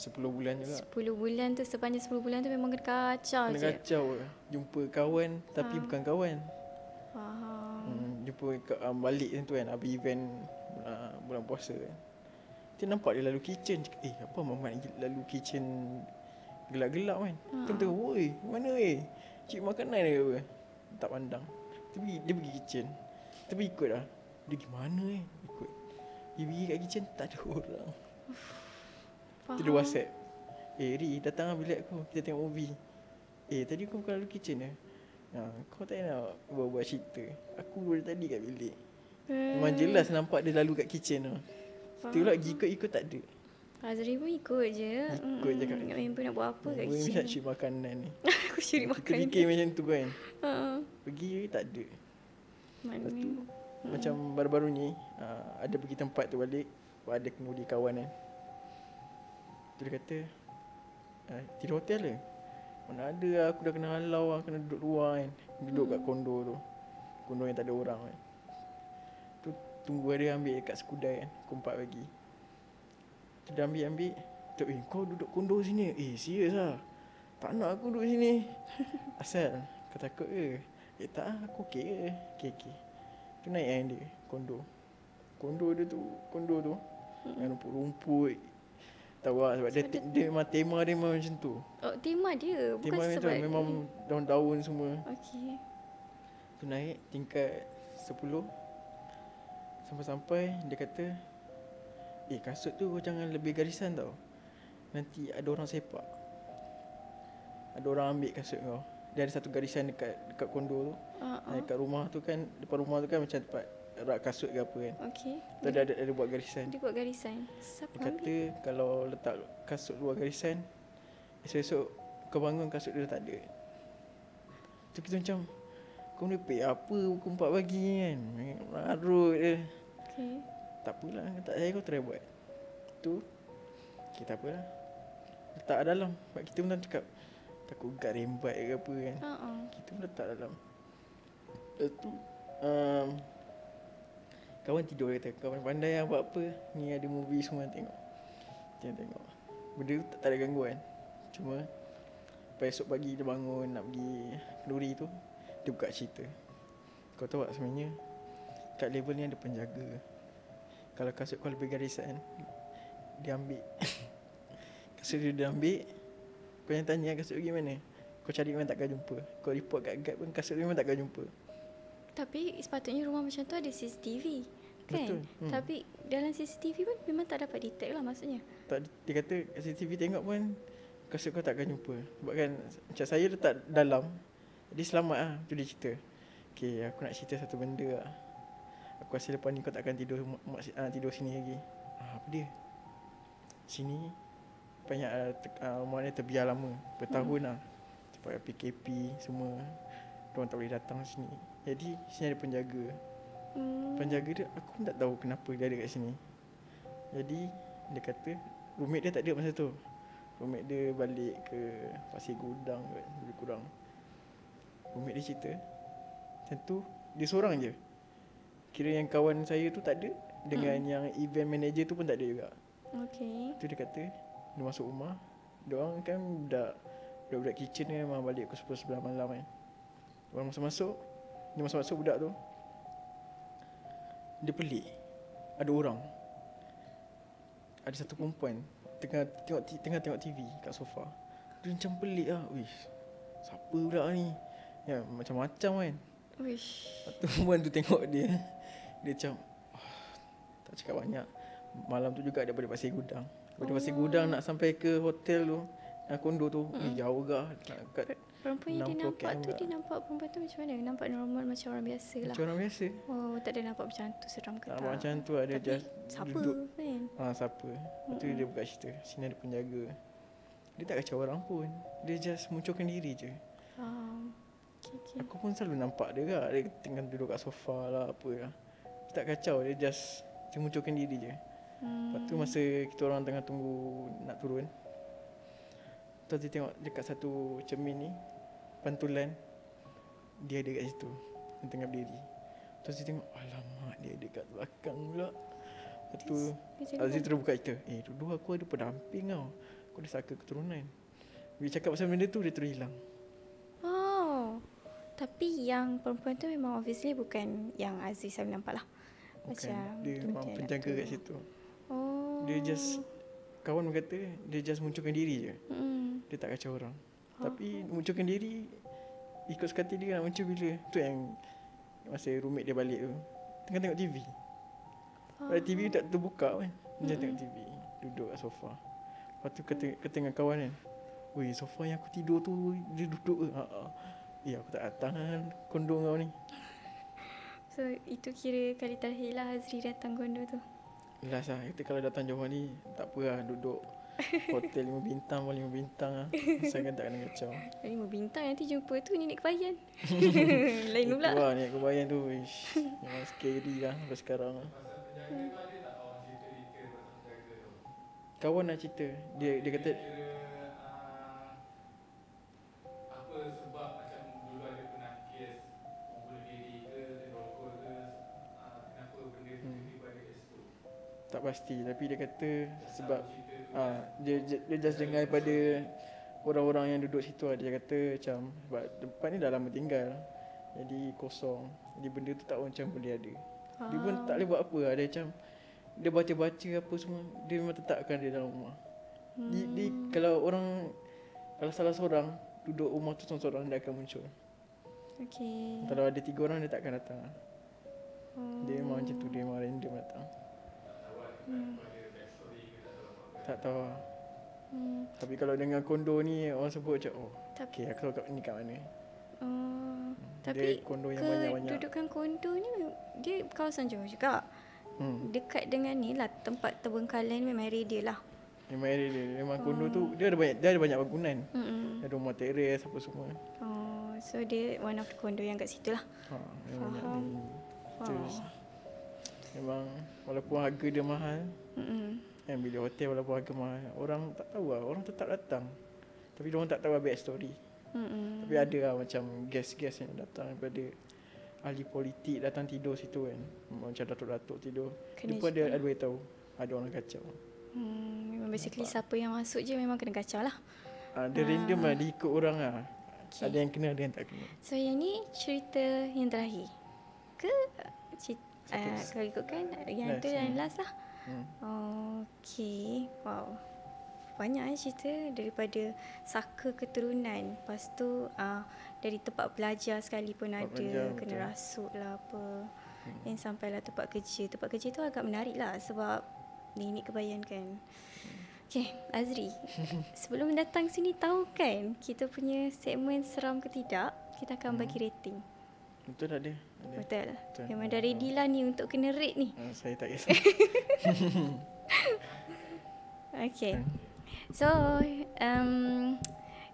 10 bulan juga. 10 bulan tu, sepanjang 10 bulan tu memang kena kacau Kena je. kacau je. Jumpa kawan tapi bukan kawan. Faham. Jumpa balik tu kan. Habis event bulan puasa kan. Dia nampak dia lalu kitchen. Cakap, apa Mamat lalu kitchen gelap-gelap kan. Kita kata, woi mana weh? Cik makanan dia apa? Tak pandang. Dia pergi kitchen. Tapi ikut lah. Dia pergi mana ikut. Dia pergi kat kitchen tak ada orang. Tu dia WhatsApp. Ri datang lah bilik aku. Kita tengok movie. Tadi kau bukan lalu kitchen ke? Kau tak nak buat cerita. Aku dari tadi kat bilik. Memang jelas nampak dia lalu kat kitchen tu. Kita pula ikut tak ada. Azri pun ikut je. Ikut je kat Ingat member nak buat apa kat Boleh kitchen. nak curi makanan ni. Aku curi Kita makan. fikir macam tu kan. Pergi tak ada. Lepas tu Mana? macam baru-baru ni ada pergi tempat tu balik. Ada kemudi kawan kan. Tu dia kata tidur hotel ke? Mana ada lah, aku dah kena halau lah. Kena duduk luar kan. Duduk kat kondo tu. Kondo yang tak ada orang kan. Tu tunggu dia ambil kat Skudai kan. Pukul 4 pagi. Tu dia ambil. Tu kau duduk kondo sini. Serius lah. Tak nak aku duduk sini. Asal kau takut ke? Tak lah, aku okey ke? Okey. Tu naik kan dia kondo. Kondo tu yang rumput-rumput. Tahu lah sebab dia memang tema dia memang macam tu. Oh, tema dia. Bukan Tema macam sebab tu memang daun-daun semua. Okey. Tu naik tingkat 10. Sampai-sampai dia kata, kasut tu kau jangan lebih garisan tau. Nanti ada orang sepak. Ada orang ambil kasut kau. Dia ada satu garisan dekat kondo tu. Dekat rumah tu kan, depan rumah tu kan macam tempat rak kasut ke apa kan. Okey. Tu ada buat garisan. Dia buat garisan. Siapa Dia kata kalau letak kasut luar garisan, esok-esok kau bangun kasut dia dah tak ada. Tu kita macam, kau merepek apa pukul 4 pagi kan. Marut je. Okey. Tak apalah, tak saya kau try buat. Tu kita apalah. Letak dalam. Sebab kita pun cakap takut gad rembat ke apa kan. Kita pun letak dalam. Lepas tu kawan tidur kata, kawan pandai lah buat apa. Ni ada movie semua tengok. Tengok. Benda tu tak ada gangguan. Cuma esok pagi dia bangun nak pergi kenduri tu, dia buka cerita. Kau tahu tak sebenarnya kat level ni ada penjaga. Kalau kasut kau lebih garisan, dia ambil. Kasut dia ambil. Kau yang tanya kasut pergi mana, kau cari memang takkan jumpa. Kau report kat guard pun kasut memang takkan jumpa. Tapi sepatutnya rumah macam tu ada CCTV kan? Betul. Tapi dalam CCTV pun memang tak dapat detect lah maksudnya. Tak, dia kata CCTV tengok pun kasut kau takkan jumpa. Sebab kan macam saya letak dalam, jadi selamat lah. Tu dia cerita, okay, aku nak cerita satu benda lah. Aku rasa lepas ni kau takkan tidur tidur sini lagi. Apa dia? Sini banyak rumah ni terbiar lama, bertahun lah. Sebab PKP semua, diorang tak boleh datang sini. Jadi sini ada penjaga. Penjaga dia, aku pun tak tahu kenapa dia ada kat sini. Jadi dia kata roommate dia tak ada masa tu. Roommate dia balik ke Pasir Gudang kot, lebih kurang. Roommate dia cerita macam tu, dia seorang je. Kira yang kawan saya tu tak ada, dengan yang event manager tu pun tak ada juga. Okey. Tu dia kata dia masuk rumah, diorang kan budak-budak kitchen ni memang balik pukul 10-11 malam kan. Diorang masuk budak tu, dia pelik. Ada orang, ada satu perempuan tengah tengok TV kat sofa. Dia macam pelik lah. Wish, siapa budak ni? Ya, macam-macam kan. Wish. Lepas tu perempuan tu tengok dia. Dia macam tak cakap banyak. Malam tu juga dia balik Pasir Gudang. Daripada Pasir Gudang nak sampai ke hotel tu, kondo tu. Jauh gak kat Perempuan yang dia 60 nampak km tu, tak? dia nampak perempuan tu macam mana? Nampak normal macam orang biasa lah. Macam orang biasa. Oh, tak ada nampak macam tu seram ke tak? Tak macam tu ada Tapi just siapa duduk. kan? Siapa. Lepas tu dia buka cerita. Sini ada penjaga. Dia tak kacau orang pun. Dia just munculkan diri je. Okay. Aku pun selalu nampak dia kak. Dia tengah duduk kat sofa lah apa lah. Dia tak kacau. Dia just dia munculkan diri je. Lepas tu masa kita orang tengah tunggu nak turun, tu dia tengok dekat satu cermin ni, pantulan, dia ada kat situ. Dia tengah berdiri. Terus dia tengok, alamak dia dekat belakang pula. Lepas tu Aziz terus buka cerita, dulu aku ada pendamping tau. Aku ada saka keturunan. Bila cakap pasal benda tu, dia terus hilang. Tapi yang perempuan tu memang obviously bukan yang Aziz selalu nampak lah. Bukan, dia memang penjaga kat situ. Dia just, kawan kata, dia just munculkan diri je. Dia tak kacau orang. Tapi munculkan diri, ikut sekati dia nak muncul bila. Tu yang masa roommate dia balik tu, tengah tengok TV. Pada TV tak terbuka kan. Dia tengok TV, duduk kat sofa. Lepas tu kata dengan kawan kan, "Weh, sofa yang aku tidur tu, dia duduk ke?" Aku tak datang kan kondo kau ni. So itu kira kali terakhir lah Azri datang kondo tu. Last lah, kita kalau datang Johor ni, tak apa lah, duduk hotel 5 bintang pun 5 bintang lah. Saya kan tak kena kacau. 5 bintang nanti jumpa tu nenek kebayan. Lain pula. Itu lah nenek kebayan tu. Memang scary lah sampai sekarang lah. Kawan nak cerita. Dia kata apa sebab macam dulu ada pernah kes bunuh diri ke, rokok ke, kenapa benda tu tiba-tiba ada kat situ? tak pasti, tapi dia kata sebab dia just dengar daripada orang-orang yang duduk situ lah. Dia kata macam sebab tempat ni dah lama tinggal, jadi kosong. Jadi benda tu tak macam boleh ada. Dia pun tak boleh buat apa lah. Dia macam dia baca-baca apa semua, dia memang tetapkan dia dalam rumah. Kalau salah seorang duduk rumah tu seorang-seorang, dia akan muncul. Okay. Kalau ada 3 orang, dia takkan datang. Dia memang macam tu, dia memang random datang. Tak tahu lah. Tapi kalau dengan kondo ni, orang sebut macam okay, aku tahu ni kat mana. Tapi dia kondo yang banyak-banyak. kedudukan kondo ni dia kawasan Johor juga. Dekat dengan ni lah tempat terbengkalai memang area lah. Memang area dia. Memang kondo tu dia ada banyak bangunan. Ada rumah teres apa semua. So dia one of the kondo yang kat situ lah. Memang banyak ni. Terus memang walaupun harga dia mahal, kan bila hotel walaupun harga mahal, orang tak tahu lah, orang tetap datang. Tapi orang tak tahu back story. Tapi ada lah macam guest-guest yang datang daripada ahli politik datang tidur situ kan. Macam datuk-datuk tidur. Dia pun ada beritahu ada orang kacau. Memang basically siapa yang masuk je memang kena kacau lah. Dia random lah, dia ikut orang lah. Ada yang kena, ada yang tak kena. So yang ni cerita yang terakhir ke? Kalau ikutkan yang tu yang last lah. Okay. Wow, banyak cerita daripada saka keturunan. Lepas tu dari tempat belajar sekali pun ada belajar, kena betul. rasuk lah apa. Dan sampailah tempat kerja. Tempat kerja tu agak menarik lah sebab nenek kebayan kan. Okay, Azri, sebelum datang sini tahu kan kita punya segmen seram ke tidak, kita akan bagi rating. Betul tak dia? Betul. Memang dah ready lah ni untuk kena rate ni. Saya tak kisah. Okay. So,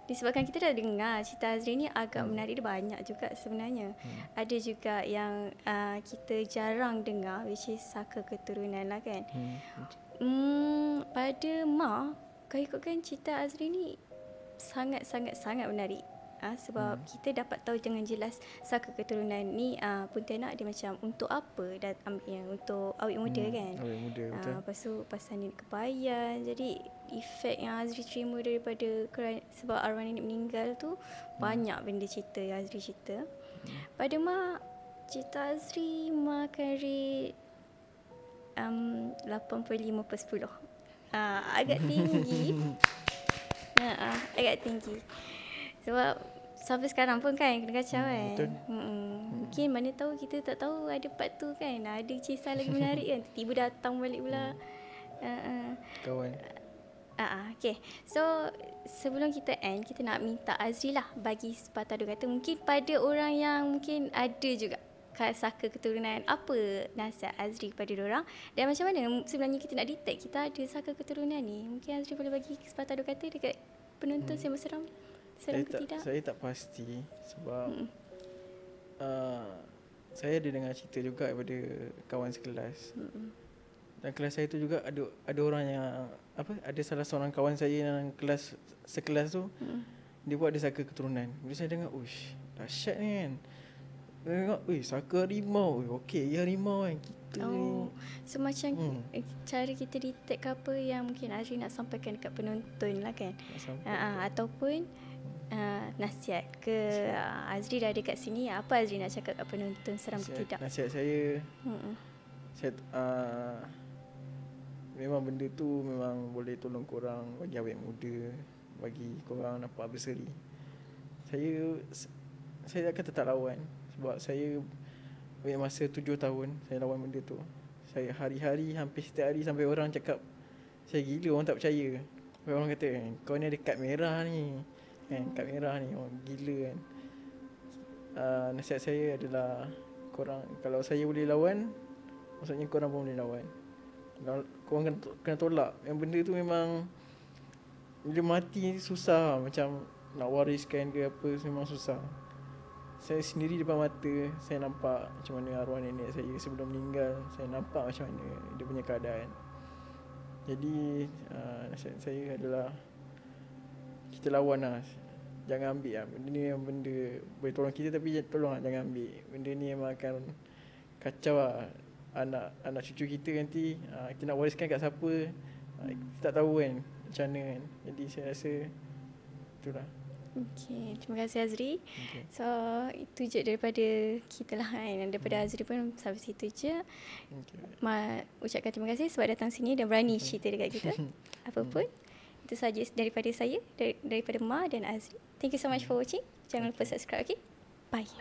disebabkan kita dah dengar cerita Azri ni agak menarik, dia banyak juga sebenarnya. Ada juga yang kita jarang dengar, which is saka keturunan lah kan. Pada kalau ikutkan cerita Azri ni sangat-sangat menarik. Sebab kita dapat tahu dengan jelas saka keturunan ni Pontianak dia macam untuk apa dan ambilnya untuk awet muda kan. Awet muda betul. Lepas tu pasal nenek kebayan. Jadi efek yang Azri terima daripada sebab arwah nenek meninggal tu banyak benda cerita yang Azri cerita. Pada mak cerita Azri mak akan rate 85/10. Agak tinggi. Agak tinggi. Sebab sampai sekarang pun kan kena kacau kan. Betul. Mungkin mana tahu kita tak tahu ada part tu kan. Ada kisah lagi menarik kan. Tiba-tiba datang balik pula. Kawan. Okay. So sebelum kita end, kita nak minta Azri lah bagi sepatah dua kata. Mungkin pada orang yang mungkin ada juga saka keturunan, apa nasihat Azri kepada diorang, dan macam mana sebenarnya kita nak detect kita ada saka keturunan ni? Mungkin Azri boleh bagi sepatah dua kata dekat penonton Sembang Seram. Seram ke tidak? Saya tak pasti sebab saya ada dengar cerita juga daripada kawan sekelas. Dan kelas saya tu juga ada orang yang ada salah seorang kawan saya yang sekelas tu dia buat ada saka keturunan. Bila saya dengar, uish, dahsyat ni kan. Dia tengok, saka harimau. Okey, ya harimau kan. Kita ni. So macam cara kita detect ke apa yang mungkin Azri nak sampaikan dekat penonton lah kan. Ataupun nasihat ke Azri dah ada kat sini, apa Azri nak cakap kat penonton Seram ke Tidak? Nasihat saya, saya memang benda tu memang boleh tolong korang bagi awet muda, bagi korang nampak berseri. Saya akan tetap lawan sebab saya ambil masa 7 tahun saya lawan benda tu. Saya hari-hari, hampir setiap hari sampai orang cakap saya gila, orang tak percaya. Orang kata, kau ni ada kad merah ni kan, kad merah ni, orang gila kan. Nasihat saya adalah korang, kalau saya boleh lawan, maksudnya korang pun boleh lawan. Korang kena tolak. Yang benda tu memang bila mati susah, macam nak wariskan ke apa, memang susah. Saya sendiri depan mata, saya nampak macam mana arwah nenek saya sebelum meninggal. Saya nampak macam mana dia punya keadaan. Jadi nasihat saya adalah kita lawan lah. Jangan ambil lah. Benda ni yang benda boleh tolong kita, tapi tolong lah jangan ambil. Benda ni memang akan kacau lah anak cucu kita nanti. Kita nak wariskan kat siapa, kita tak tahu kan macam mana kan. Jadi saya rasa itulah. Okay, terima kasih Azri. So itu je daripada kita lah kan. Daripada Azri pun sampai situ je. Ucapkan terima kasih sebab datang sini dan berani cerita dekat kita. Apa pun. Itu saja daripada saya, daripada Ma dan Azri. Thank you so much for watching. Jangan lupa subscribe, okay? Bye.